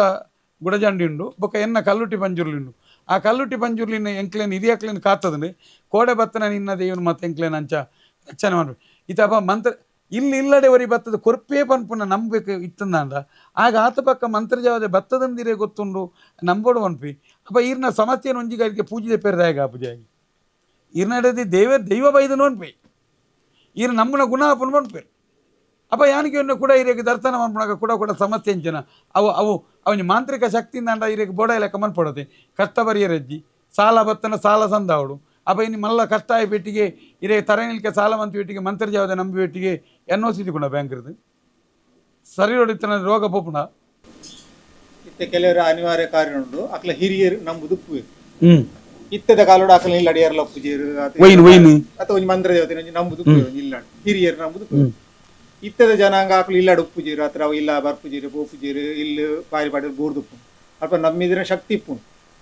ಗುಡಜಂಡಿ ಉಂಡು ಬೊಕ್ಕ ಎನ್ನ ಕಲ್ಲುಟ್ಟಿ ಪಂಜುರ್ಲಿ ಉಂಡು ಆ ಕಲ್ಲುಟ್ಟಿ ಪಂಜುರ್ಲಿನ ಎಂಕ್ಲೇನು ಇದು ಯಾಕ್ಲೇನು ಕಾತದನು ಕೋಡೆ ಬತ್ತನ ನಿನ್ನ ದೇವನು ಮತ್ತೆ ಎಂಕ್ಲೇನು ಅಂಚ ರಚನೆ ಮಾಡ್ಬೇಕು ಇತಪ್ಪ ಮಂತ್ರ ಇಲ್ಲಿ ಇಲ್ಲಡೆ ಒರಿ ಬತ್ತದ ಕೊರ್ಪೇ ಪನ್ಪುನ ನಂಬಬೇಕು ಇತ್ತಂದ ಆಗ ಆತ ಪಕ್ಕ ಮಂತ್ರಜಾವದೆ ಬತ್ತದಂದಿರೇ ಗೊತ್ತುಂಡು ನಂಬೋಡು ಪನ್ಪಿ ಅಪ್ಪ ಈರ್ನ ಸಮಸ್ಯೆನ ಒಂಜಿಗಾರಿಗೆ ಪೂಜೆ ಪೆರ್ದಾಗ ಪೂಜೆಯಾಗಿ ಈರ್ನಡದಿ ದೈವ ಬೈದನು ಅನ್ಪಿ ಈರ್ ನಮ್ಮನ ಗುಣ ಪುನ್ ಪನ್ಪೇರು ಅಪ್ಪ ಯಾನಿಗೆ ಕೂಡ ಇರೇಗೆ ದರ್ಶನ ಮಾಡ್ಬಿಡಾಗ ಕೂಡ ಸಮಸ್ಯೆ ಎಂಚನ ಅವು ಅವನ ಮಾಂತ್ರಿಕ ಶಕ್ತಿಯಿಂದ ಇರೇಗೆ ಬೋಡ ಲೆಕ್ಕ ಮನ್ಪಡೋದೆ ಕಷ್ಟ ಬರಿಯರಜ್ಜಿ ಸಾಲ ಬತ್ತನ ಸಾಲ ಸಂದಾವಡು ಅಪ್ಪ ಇನ್ನು ಮಲ್ಲ ಕಷ್ಟ ಆಗಿ ಪೆಟ್ಟಿಗೆ ಇರೇ ತರನಿಲ್ಕೆ ಸಾಲ ಮಂತ್ ಪೆಟ್ಟಿಗೆ ಮಂತ್ರಜಾವದ ನಂಬಿ ಪೆಟ್ಟಿಗೆ ಎನ್ನೋಸಿದು ಕೂಡ ಬ್ಯಾಂಕ್ರದು ಸರಿ ಹೊಡಿತನ ರೋಗ ಪೋಪುಣ ಇತ್ತೆ ಕೆಲವರ ಅನಿವಾರ್ಯ ಕಾರ್ಯ ಉಂಡು ಅಕ್ಲ ಹಿರಿಯರು ನಂಬುದು ಪೂವೆ ಇತ್ತದ ಕಾಲೋಡು ಅಕ್ಲ ಇಲ್ಲ ಅಡಿಯಾರ್ಲ ಪೂಜೆರು ಅಥವಾ ಒಂದು ಮಂತ್ರ ದೇವತೆ ನಂಬುದು ಇಲ್ಲ ಹಿರಿಯರು ನಂಬುದು ಇತ್ತದ ಜನಾಂಗ ಆಕಳು ಇಲ್ಲಾಡು ಉಪ್ಪುಜೀರು ಹತ್ರ ಇಲ್ಲ ಬರ್ಪುಜೀರು ಬೋಪುಜೀರು ಇಲ್ಲಿ ಬಾರಿ ಬಾಡಿ ಬೋರ್ದುಪ್ಪು ಅಲ್ಪ ನಮ್ಮಿದ್ರ ಶಕ್ತಿ ಇಪ್ಪು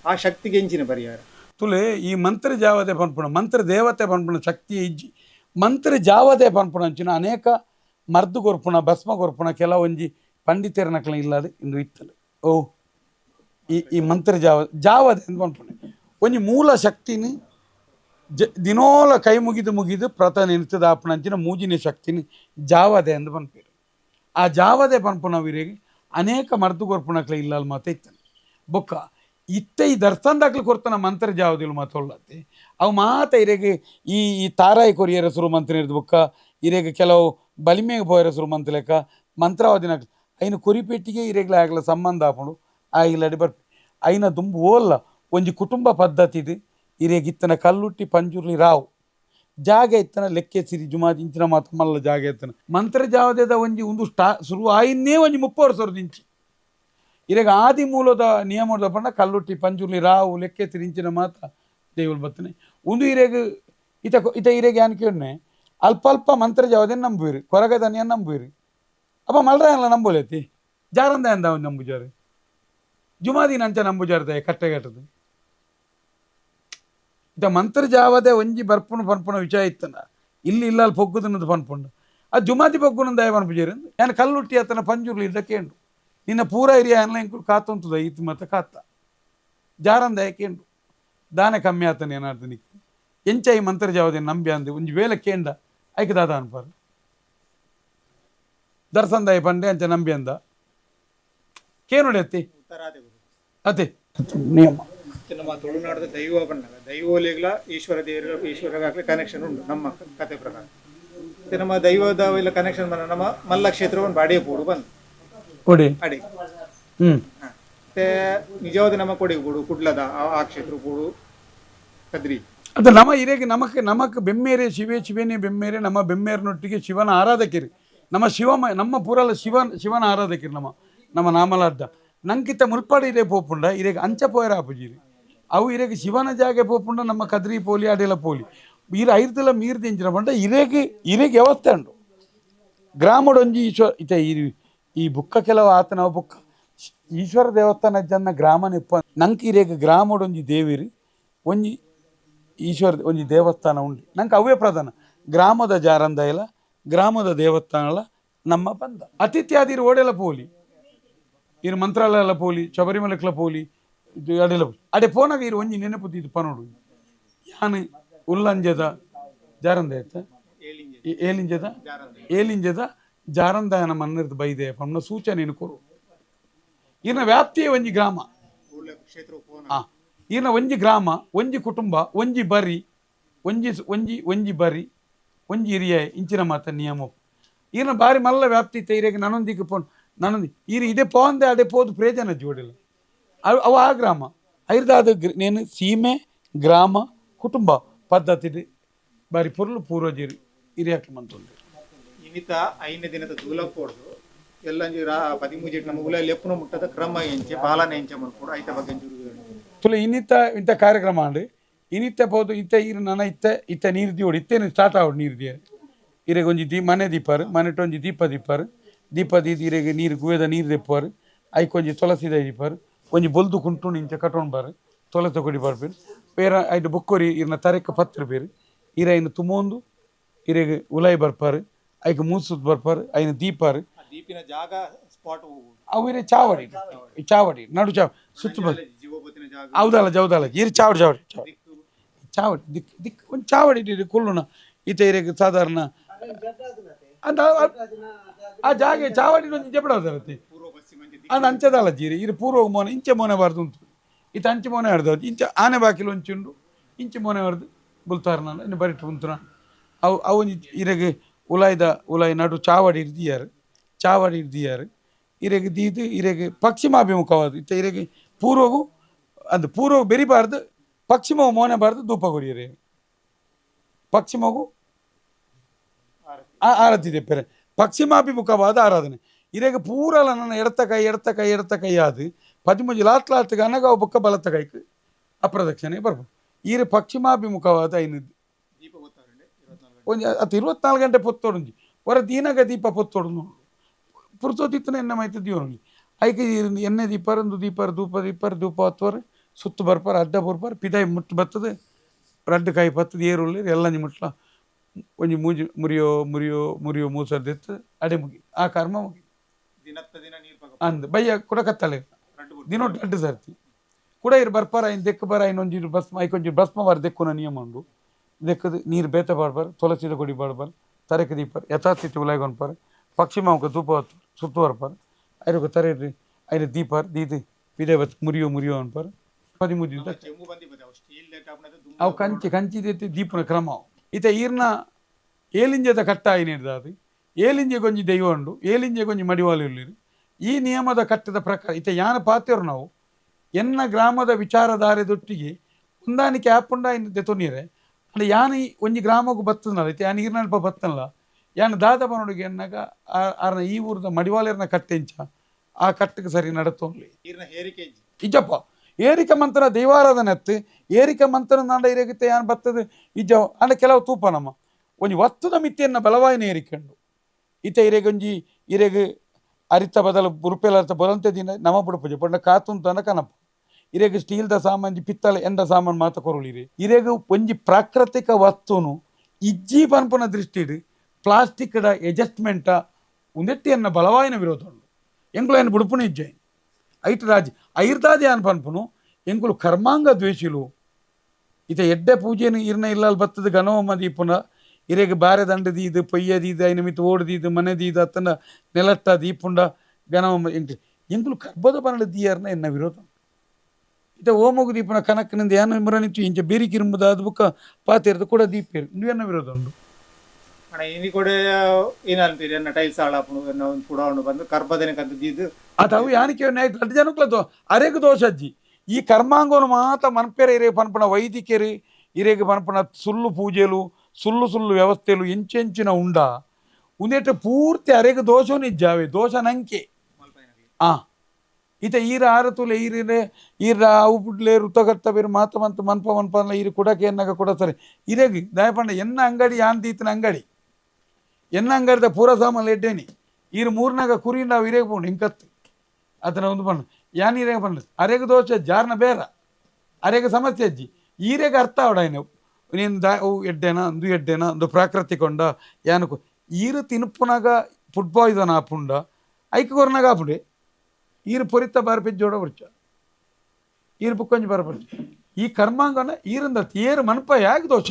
ಆ ಶಕ್ತಿಗೆ ಎಂಚಿನ ಪರಿಹಾರ ತುಲೆ ಈ ಮಂತ್ರ ಜಾವದೆ ಪನ್ಪುಣ ಮಂತ್ರ ದೇವತೆ ಪನ್ಪುಣ ಶಕ್ತಿ ಇಜ್ಜಿ ಮಂತ್ರ ಜಾವದೆ ಪನ್ಪುಣ ಅಂಚಿನ ಅನೇಕ ಮರ್ದು ಗೊರ್ಪುಣ ಭಸ್ಮ ಗೊರ್ಪುಣ ಕೆಲವೊಂಜಿ ಪಂಡಿತರನಕ್ಲ ಇಲ್ಲದೆ ಇಂದು ಇತ್ತಲೆ ಓ ಈ ಮಂತ್ರ ಜಾವದೆ ಅಂತ ಪನ್ಪುಣ ಒಂಜಿ ಮೂಲ ಶಕ್ತಿನಿ ದಿನೋಲ ಕೈ ಮುಗಿದು ಪ್ರತ ನಿಂತದ ಆಪಣಂಚಿನ ಮೂಜಿನ ಶಕ್ತಿನಿ ಜಾವದೆ ಎಂದು ಪನ್ಪೇರು ಆ ಜಾವದೆ ಪನ್ಪುಣವಿರಿಗೆ ಅನೇಕ ಮರ್ದು ಗೊರ್ಪುಣಕ್ಲ ಇಲ್ಲಲ್ ಮಾತ ಇತ್ತನೆ ಬೊಕ್ಕ ಇತ್ತೆ ಈ ದರ್ಶನದಾಕ್ಲು ಕೊರ್ತನ ಮಂತ್ರ ಜಾವದಿಲು ಮಾತೊಳ್ಳತ್ತೆ ಅವು ಮಾತ ಇರೆಗೆ ಈ ತಾರಾಯಿ ಕೊರಿಯರ ಸುರು ಮಂತ್ರ ಇರ್ದು ಬೊಕ್ಕ ಇರೆಗೆ ಕೆಲವು ಬಲಿಮೆಗೆ ಪೋಯರ ಸುರು ಮಂತ್ರ ಲೆಕ್ಕ ಮಂತ್ರವಾದಿನ ಐನು ಕುರಿಪೆಟ್ಟಿಗೆ ಇರೆಗ್ಲ ಆಗ್ಲ ಸಂಬಂಧ ಆಪುಂಡು ಆ ಇಲ್ಲಡಿ ಬರ್ಪಿ ಐನ ದುಂಬು ಓಲ್ಲ ಒಂಜಿ ಕುಟುಂಬ ಪದ್ಧತಿ ಇದು ಇರೇಗಿತ್ತನ ಕಲ್ಲುಟ್ಟಿ ಪಂಜುರ್ಲಿ ರಾವು ಜಾಗ ಇತ್ತನ ಲೆಕ್ಕೆ ಸಿರಿ ಜುಮಾದಿ ಇಂಚಿನ ಮಾತು ಮಲ್ಲ ಜಾಗ ಇತ್ತನ ಮಂತ್ರ ಜಾವದ ಒಂಜಿ ಒಂದು ಶುರು ಆಯಿನ್ನೇ ಒಂಜಿ 30 ವರ್ಷದ ಇಂಚಿ ಇರೆಗ ಆದಿ ಮೂಲದ ನಿಯಮದ ಪಂಡ ಕಲ್ಲುಟ್ಟಿ ಪಂಜುರ್ಲಿ ರಾವು ಲೆಕ್ಕೆ ಸಿರಿ ಇಂಚಿನ ಮಾತ ದೇವಲ್ ಬತ್ತನೆ ಒಂದು ಇರೆಗ ಇತ ಇರೆಗೆ ಏನು ಕೇಳನೆ ಅಲ್ಪ ಮಂತ್ರ ಜಾವದೇನು ನಂಬುವಿರಿ ಕೊರಗದನಿಯನ್ನು ನಂಬುವಿರಿ ಅಪ್ಪ ಮಲ್ರ ಎಲ್ಲ ನಂಬೋಲೈತಿ ಜಾರಂದ ಅಂದ ಅವ್ನು ನಂಬುಜಾರು ಜುಮಾದಿನ ಅಂಚ ನಂಬುಜಾರ್ದ ಕಟ್ಟೆಗಟ್ಟದು ಇತ ಮಂತ್ರ ಜಾವದೆ ಒಂಜಿ ಪನ್ಪುಣ ವಿಷಯ ಇತ್ತನ ಇಲ್ಲಿ ಇಲ್ಲ ಅಲ್ಲಿ ಪೊಗ್ಗುದನ್ನದು ಪನ್ಪುಂಡು ಆ ಜುಮಾದಿ ಪೊಗ್ಗುನಂದ ಪನ್ಪುಜೇರು ನಾನು ಕಲ್ಲುಟ್ಟಿ ಆತನ ಪಂಜುರ್ಲಿ ಇದ್ದಕ್ಕೇಂಡು ನಿನ್ನ ಪೂರ ಹಿರಿಯ ಎಲ್ಲ ಇಂಕುಡು ಕಾತುಂತದ ಇತ್ತು ಮತ್ತೆ ಕಾತ ಜಾರಂದ ಯಾಕೇಂಡು ದಾನೆ ಕಮ್ಮಿ ಆತನ ಏನಾರ್ದು ನಿಕ್ಕು ಎಂಚ ಈ ಮಂತ್ರ ಜಾವದೆ ನಂಬಿ ಅಂದೆ ಒಂಜಿ ವೇಳೆ ಕೇಂಡ ಐಕೆ ದಾದ ಅನ್ಪಾರ ದರ್ಶನದಾಯ ಪಂಡೆ ಅಂಚ ನಂಬಿ ಅಂದ ಕೇನುಡೆ ಅತ್ತಿ ಅತ್ತೆ ನಿಯಮ ನಮ್ಮ ತುಳುನಾಡದ ದೈವ ಬಣ್ಣಗ ದೈವೋಲೆಗ್ಲ ಈಶ್ವರ ದೇವರು ಈಶ್ವರಗಾಗಲೇ ಕನೆಕ್ಷನ್ ಉಂಟು ನಮ್ಮ ಕತೆ ಪ್ರಕಾರ ಮತ್ತೆ ನಮ್ಮ ದೈವದ ಇಲ್ಲ ಕನೆಕ್ಷನ್ ಬಂದ ನಮ್ಮ ಮಲ್ಲ ಕ್ಷೇತ್ರವನ್ನು ಬಾಡಿಯ ಪೋಡು ಬಂದು ಕೊಡಿ ಅಡಿ ಮತ್ತೆ ನಿಜವಾದ ನಮ್ಮ ಕೊಡಿಗೆ ಪೋಡು ಕುಡ್ಲದ ಆ ಕ್ಷೇತ್ರ ಪೋಡು ಕದ್ರಿ ಅದು ನಮ್ಮ ಇರೆಗೆ ನಮಕ್ಕೆ ಬೆಮ್ಮೇರೆ ಶಿವನೇ ಬೆಮ್ಮೇರೆ ನಮ್ಮ ಬೆಮ್ಮೇರಿನೊಟ್ಟಿಗೆ ಶಿವನ ಆರಾಧಕಿರಿ ನಮ್ಮ ಪೂರಲ್ಲ ಶಿವನ ಆರಾಧಕಿರಿ ನಮ್ಮ ನಾಮಲಾಡ್ಡ ನಂಗಿತ್ತ ಮುಲ್ಪಾಡು ಇರೇ ಪೋಪುಂಡ ಇರೆಗೆ ಅಂಚ ಪೋಯರ ಆಪುಜೀರಿ ಅವು ಇರೆಗೆ ಶಿವನ ಜಾಗೆ ಪೋಪುಂಡ ನಮ್ಮ ಕದ್ರಿ ಪೋಲಿ ಅಡೆಲ ಪೋಲಿ ಐರ್ದೆಲ್ಲ ಮೀರ್ದು ಎಂಚಿನ ಪಂಡ ಇರೆಗೆ ವ್ಯವಸ್ಥೆ ಉಂಡು ಗ್ರಾಮಡೊಂಜಿ ಈಶ್ವರ ಇತ ಈ ಬುಕ್ಕ ಕೆಲವು ಆತನ ಬುಕ್ಕ ಈಶ್ವರ ದೇವಸ್ಥಾನ ಜನ ಗ್ರಾಮ ನಿಪ್ಪ ನಂಗೆ ಇರೆಗೆ ಗ್ರಾಮಡೊಂಜಿ ದೇವಿರಿ ಒಂಜಿ ಈಶ್ವರ ಒಂಜಿ ದೇವಸ್ಥಾನ ಉಂಡು ನಂಗೆ ಅವೇ ಪ್ರಧಾನ ಗ್ರಾಮದ ಜಾರಂದ ಇಲ್ಲ ಗ್ರಾಮದ ದೇವಸ್ಥಾನಲ ನಮ್ಮ ಬಂದ ಅತಿಥ್ಯಾದಿರು ಓಡೆಲ್ಲ ಪೋಲಿ ಇರು ಮಂತ್ರಾಲಯ ಪೋಲಿ ಶಬರಿಮಲೆಕ್ಲ ಪೋಲಿ ಇದು ಅಡೆಲ್ಲ ಅಡೆ ಪೋನಾಗ ಇರು ಒಂಜಿ ನೆನಪುತ್ತಿ ಇದು ಪನೋಡು ಯಾನು ಉಲ್ಲಂಜದ ಜಾರಂದ ಆಯ್ತ ಏಲಿಂಜದ ಜಾರಂದಯನ ಮನ್ನಿರ್ದು ಬೈದೆ ಪನ್ನ ಸೂಚನೆಯನ್ನು ಕೊರು ಇನ್ನ ವ್ಯಾಪ್ತಿಯೇ ಒಂಜಿ ಗ್ರಾಮ ಇನ್ನ ಒಂಜಿ ಗ್ರಾಮ ಒಂಜಿ ಕುಟುಂಬ ಒಂಜಿ ಬರಿ ಒಂಜಿ ಬರಿ ಒಂಜಿ ಹಿರಿಯ ಇಂಚಿನ ಮಾತ ನಿಯಮ ಇನ್ನ ಬಾರಿ ಮಲ್ಲ ವ್ಯಾಪ್ತಿ ತೈರೆಗೆ ನನ್ನೊಂದಿಗೆ ಪೋನ್ ನನ್ನೊಂದಿ ಇದೇ ಪೋಂದೆ ಅಡೆ ಪೋದು ಪ್ರಯೋಜನ ಜೋಡಿಲ್ಲ ಅವು ಆ ಗ್ರಾಮ ಐರ್ದಾದ ನೇನು ಸೀಮೆ ಗ್ರಾಮ ಕುಟುಂಬ ಪದ್ಧತಿ ಬಾರಿ ಪೊರ್ಲು ಪೂರ್ವಜರು ಹಿರಿಯಾಕೆ ಮಂತೊಂದು ಇನ್ನಿತ 5ನೇ ದಿನದ ದೂಲಪ್ಪೋಡ್ದು ಎಲ್ಲ 13 ನಮ್ಮ ಉಲ ಲೆಪ್ಪುನ ಮುಟ್ಟದ ಕ್ರಮ ಎಂಚೆ ಪಾಲನೆ ಎಂಚೆ ಮಾಡ್ಕೊಡು ಐತ ಬಗ್ಗೆ ತುಲೆ ಇಂಥ ಕಾರ್ಯಕ್ರಮ ಅಂಡು ಇನ್ನಿತ್ತ ಪೋದು ಇತ್ತ ನೀರು ದಿಯೋಡು ಇತ್ತೇನು ಸ್ಟಾರ್ಟ್ ಆಗೋಡು ನೀರು ದಿಯ ಇರೆಗೆ ಒಂಜಿ ಮನೆ ದೀಪಾರು ಮನೆಟೊಂಜಿ ದೀಪ ದೀದಿ ಇರೆಗೆ ನೀರು ಗುವೆದ ನೀರು ದೆಪ್ಪುವರು ಐಕೊಂಜಿ ತುಳಸಿದ ದೀಪಾರು ಒಂಜಿ ಬೊಲ್ದು ಕುಂಟು ಇಂಚ ಕಟ್ಕೊಂಡು ಬಾರು ತೊಲೆ ತಗೊಡಿ ಬರ್ಬೇರು ಬೇರೆ ಐದು ಬುಕ್ಕೋರಿ ಇರ್ನ ತರೆಕ ಪತ್ರ ಬೇರು ಇನ್ನು ತುಮೊಂದು ಇರೆಗೆ ಉಲಾಯಿ ಬರ್ಪಾರು ಐಕೆ ಮೂಸುದು ಬರ್ಪಾರು ಐನ ದೀಪಾರು ದೀಪಿನ ಜಾಗ ಸ್ಪಾಟ್ ಹೋಗುದು ಅವು ಚಾವಡಿ ಚಾವಡಿ ನಡು ಚಾವ ಸುತ್ತು ಜೀವೋಪತಿನ ಜಾಗ ಹೌದಲ್ಲ ಇರಿ ಚಾವಡಿ ಚಾವಡಿ ಚಾವಡಿ ದಿಕ್ಕು ಚಾವಡಿ ದಿಕ್ ಒಂದು ಚಾವಡಿ ಇಟ್ಟಿರಿ ಕುಲ್ಲುನ ಈತ ಇರಗೆ ಸಾಧಾರಣ ಅಂತ ಆ ಜಾಗೆ ಚಾವಡಿ ಒಂದು ಜಪಡತ್ತೆ ಪೂರ್ವ ಪಶ್ಚಿಮ ಅದು ಅಂಚದಲ್ಲ ಜೀರಿ ಇದು ಪೂರ್ವ ಮೋನೆ ಇಂಚೆ ಮೋನೆ ಬಾರ್ದು ಉಂಟು ಈತ ಅಂಚೆ ಮೋನೆ ಹಿಡ್ದು ಇಂಚೆ ಆನೆ ಬಾಕಿಲು ಒಂಚುಂಡು ಇಂಚೆ ಮೋನೆ ಹೊಡೆದು ಬುಲ್ತಾರ ನಾನು ಇನ್ನು ಬರಿಟ್ಟು ಉಂಟು ಅವು ಇರಗೆ ಉಲಾಯಿ ನಡು ಚಾವಡಿ ಇರ್ದಿಯಾರು ಇರಗೆ ದೀದು ಇರಗೆ ಪಶ್ಚಿಮಾಭಿಮುಖವಾದ ಇತ್ತ ಇರಗೆ ಪೂರ್ವಗೂ ಅದು ಪೂರ್ವ ಬೆರಿಬಾರ್ದು ಪಶ್ಚಿಮವು ಮೋನೆ ಬಾರ್ದು ಧೂಪ ಕೊಡಿಯರೆ ಪಶ್ಚಿಮಗೂ ಆರತಿ ತೆಪ್ಪರೆ ಪಶ್ಚಿಮಾಭಿಮುಖವಾದ ಆರಾಧನೆ ಇರಗೆ ಪೂರಲ ನನ್ನ ಎಡತ ಕೈ ಆದು 13 ಲಾತ್ಗೆ ಅನಗ ಬೊಕ್ಕ ಬಲತ್ತ ಕೈക്ക് ಅಪ್ರದಕ್ಷಿಣೆ ಬರ್ಬೋದು ಈರು ಪಶ್ಚಿಮಾಭಿಮುಖವಾದ ಐನದ್ದು ದೀಪ ಗೊತ್ತಾಗಂಡೆ 24 ಒಂದು ಅದು 24 ಗಂಟೆ ಪೊತ್ತೊಡಂಜಿ ಹೊರ ದೀನಗ ದೀಪ ಪೊತ್ತೊಡು ನೋಡು ಪುರ್ತೋದಿತ್ತನ ಎಣ್ಣೆ ಮಾಯ್ತು ದೀವನಲ್ಲಿ ಐಕೆ ಎಣ್ಣೆ ದೀಪರಂದು ಧೂಪ ಹತ್ತುವರೆ ಸುತ್ತು ಬರ್ಪಾರ ಅಡ್ಡ ಬರ್ಪಾರ ಪಿದಾಯಿ ಮುಟ್ಟು ಬರ್ತದೆ ರಡ್ಡು ಕಾಯಿ ಬರ್ತದೆ ಏರುಳ್ಳಿ ಎಲ್ಲ ಮುಟ್ಲ ಒಂಜಿ ಮುರಿಯೋ ಮೂಸರ್ದಿತ್ತು ಅಡೆ ಮುಗಿ ಆ ಕರ್ಮ ಮುಗಿ ದಿನ ನೀರು ಪಗ ಅಂದ್ ಬಯ್ಯ ಕೂಡ ಕತ್ತಲೆ ದಿನೊಟ್ಟು ಅಡ್ಡು ಸರ್ತಿ ಕೂಡ ಇರು ಬರ್ಪಾರ ಐನು ದೆಕ್ಕು ಬರ ಐನೊಂಜಿ ಭಸ್ಮ ಐಕೊಂಜಿ ಭಸ್ಮ ಬಾರ ದೆಕ್ಕುನ ನಿಯಮ ಉಂಡು ದೆಕ್ಕದು ನೀರು ಬೇತ ಬಾಡ್ಬಾರ ತುಳಸಿದ ಕೊಡಿ ಬಾಡ್ಬಾರ ತರಕ ದೀಪಾರ ಯಥಾಸ್ಥಿತಿ ಉಲಾಯ್ಗೊನ್ಪಾರ ಪಶ್ಚಿಮಕ್ಕೆ ಧೂಪ ಹೊತ್ತು ಸುತ್ತು ಬರ್ಪಾರ ಐರಗ ತರೇರಿ ಐರ ದೀಪಾರ ದೀದು ಪಿದೆ ಬತ್ ಮುರಿಯೋ ಅನ್ಪಾರ 13 ಚೆಂಬು ಬಂದಿ ಬದ ಸ್ಟೀಲ್ ಲೇಟ್ ಆಪನದ ಅವು ಕಂಚಿ ದೆತ್ತಿ ದೀಪನ ಕ್ರಮ ಅವು ಈತ ಈರ್ನ ಏಲಿಂಜದ ಕಟ್ಟ ಐನಿಡ್ದು ಅದು ಏಲಿಂಜೆಗೊಂಜಿ ದೈವ ಉಂಡು ಏಲಿಂಜೆಗೊಂಜಿ ಮಡಿವಾಲು ಇಲ್ಲಿರು ಈ ನಿಯಮದ ಕಟ್ಟದ ಪ್ರಕಾರ ಈತ ಯಾನ ಪಾತ್ಯರು ನಾವು ಎನ್ನ ಗ್ರಾಮದ ವಿಚಾರಧಾರೆದೊಟ್ಟಿಗೆ ಹೊಂದಾಣಿಕೆ ಆಪುಂಡ ಇನ್ನು ದೆತೊನೀರೆ ಅಂದ್ರೆ ಯಾನ ಒಂಜಿ ಗ್ರಾಮಕ್ಕೂ ಬತ್ತನಲ್ಲ ಈತ ಯಾನ ಈರ್ನಲ್ಪ ಬತ್ತನಲ್ಲ ಯಾನ ದಾದ ಬನೊಡಿಗೆ ಎನ್ನಾಗ ಆರ್ನ ಈ ಊರದ ಮಡಿವಾಲೇರ್ನ ಕಟ್ಟೆಂಚ ಆ ಕಟ್ಟಕ್ಕೆ ಸರಿ ನಡತೋನ್ಲಿ ನೀರಿನ ಹೇರಿಕೆ ಇಜ್ಜಪ್ಪ ಏರಿಕೆ ಮಂತ್ರ ದೈವಾರಾಧನೆ ಎತ್ತು ಏರಿಕೆ ಮಂತ್ರ ನಾಂಡ ಇರಗಿತ್ತೆ ಯಾನ್ ಬರ್ತದೆ ಇಜ್ಜ ಅಂಡ ಕೆಲವು ತೂಪ ನಮ್ಮ ಒಂಜಿ ವಸ್ತುದ ಮಿತಿಯನ್ನು ಬಲವಾಯಿನ ಏರಿಕೊಂಡು ಈತ ಇರೆಗೊಂಜಿ ಇರೆಗೆ ಅರಿತ ಬದಲು ಬುರುಪೆಲರ್ತ ಬೊಲಂತೆ ದಿನ ನಮ ಬುಡುಪುಜೆ ಪಂಡ ಕಾತುಂತನ ಕನಪ ಇರೆಗೆ ಸ್ಟೀಲ್ದ ಸಾಮಾನ್ಜಿ ಪಿತ್ತಳೆ ಎಂಡ ಸಾಮಾನು ಮಾತ ಕೊರುಳಿರಿ ಇರೆಗೆ ಒಂಜಿ ಪ್ರಾಕೃತಿಕ ವಸ್ತುನು ಇಜ್ಜಿ ಪನ್ಪುನ ದೃಷ್ಟಿಡು ಪ್ಲಾಸ್ಟಿಕ್ದ ಅಡ್ಜಸ್ಟ್ಮೆಂಟ ಉಂದೆಟ್ಟಿಯನ್ನ ಬಲವಾಯಿನ ವಿರೋಧ ಉಂಡು ಎಂಕುಲು ಏನು ಬುಡುಪುನ ಇಜ್ಜಾಯಿ ಐಟ್ ರಾಜಿ ಐರ್ದಾದಿ ಅನ್ ಪನ್ಪುನು ಎಂಕುಲು ಕರ್ಮಾಂಗ ದ್ವೇಷಿಲು ಈತ ಎಡ್ಡೆ ಪೂಜೆನು ಇರ್ನ ಇಲ್ಲಲ್ ಬತ್ತದ ಗಣವಮ್ಮ ದೀಪುನ ಇರೆಗೆ ಬಾರೆ ದಂಡದೀದು ಪೊಯ್ಯದೀದು ಐನ ಮಿತ್ತು ಓಡ್ದೀದು ಮನೆದೀದು ಅತ್ತನ ನೆಲಟ್ಟ ದೀಪುಂಡ ಗಣವಮ್ಮ ಎಂಕುಲು ಕರ್ಬದ ಬನಡ ದೀಯರ್ನ ಎನ್ನ ವಿರೋಧ ಈತ ಓಮಗು ದೀಪನ ಕನಕನಿಂದ ಯಾನ ಮುರನಿತ್ತು ಇಂಚ ಬೇರಿಕಿರುಂಬುದ ಅದು ಬುಕ್ಕ ಪಾತಿರ್ದು ಕೂಡ ದೀಪೇರು ನೀವೆನ್ನ ವಿರೋಧ ಉಂಡು ಅಣ್ಣ ಇನಿ ಕೊಡೆ ಏನಂತೀರಿ ಎನ್ನ ಟೈಲ್ಸ್ ಹಾಳಾಪುಣು ಎನ್ನ ಒಂದು ಪುಡಾವಣು ಬಂದು ಕರ್ಬದನೆ ಕಂದದ್ದು ಅದು ಅವು ಯಾನಿಕೆ ದೊಡ್ಡ ಜನಕ್ಲದು ಅರೆಗು ದೋಷಜ್ಜಿ ಈ ಕರ್ಮಾಂಗವನ್ನು ಮಾತ ಮನ್ಪೆರೆ ಇರೆ ಪನ್ಪಣ ವೈದಿಕರು ಇರೆಗೆ ಪನ್ಪಣ ಸುಳ್ಳು ಪೂಜೆಲು ಸುಳ್ಳು ವ್ಯವಸ್ಥೆಲು ಎಂಚೆಂಚಿನ ಉಂಡ ಉಂದೆಟ್ಟು ಪೂರ್ತಿ ಅರೆಗೆ ದೋಷವು ನಿಜ್ಜಾವೆ ದೋಷ ನಂಕೆ ಈತ ಈರ ಆರತುಲೆ ಈರ ಅವು ಬುಡ್ಲೆ ಋತಗತ್ತ ಬೇರು ಮಾತ ಮಂತ ಮನ್ಪಲ್ಲ ಈರು ಕುಡಕ್ಕೆ ಎನ್ನಾಗ ಕೊಡತಾರೆ ಇರೆಗೆ ದಯಪಂಡ ಎನ್ನ ಅಂಗಡಿ ಯಾನ್ ದೀತನ ಅಂಗಡಿ ಎನ್ನ ಅಂಗಡಿದ ಪೂರ ಸಾಮಾನು ಎಡ್ಡೇನಿ ಈರು ಮೂರ್ನಾಗ ಕುರಿ ನಾವು ಇರೇಗ ಪೋಂಡು ಹಿಂಕತ್ತು ಆತನ ಒಂದು ಪಂಡು ಯಾನ್ ಇರೇಗ ಪಂಡು ಅರೆಗೆ ದೋಷ ಜಾರ್ನ ಬೇರ ಅರೆಗೆ ಸಮಸ್ಯೆ ಅಜ್ಜಿ ಈರೆಗೆ ಅರ್ಥ ಅವಡಾಯ್ನವು ನೀನು ಅವು ಎಡ್ಡೆನಾ ಒಂದು ಪ್ರಾಕೃತಿಕ ಉಂಡ ಯಾನಕು ಈರು ತಿನುಪುನಾಗ ಫುಡ್ ಪಾಯ್ಸನ್ ಆಪುಂಡ ಐಕ್ ಕೊರ್ನಾಗ ಆಪುಂಡೆ ಈರು ಪೊರಿತ ಬಾರ್ಪೆಜ್ಜೋಡ ಬರ್ಚ ಈರು ಬುಕ್ಕೊಂಜಿ ಬಾರ್ಪಡ್ಚ ಈ ಕರ್ಮಾಂಗನ ಈರಿಂದ ಏರು ಮನಪ ಯಾಕೆ ದೋಷ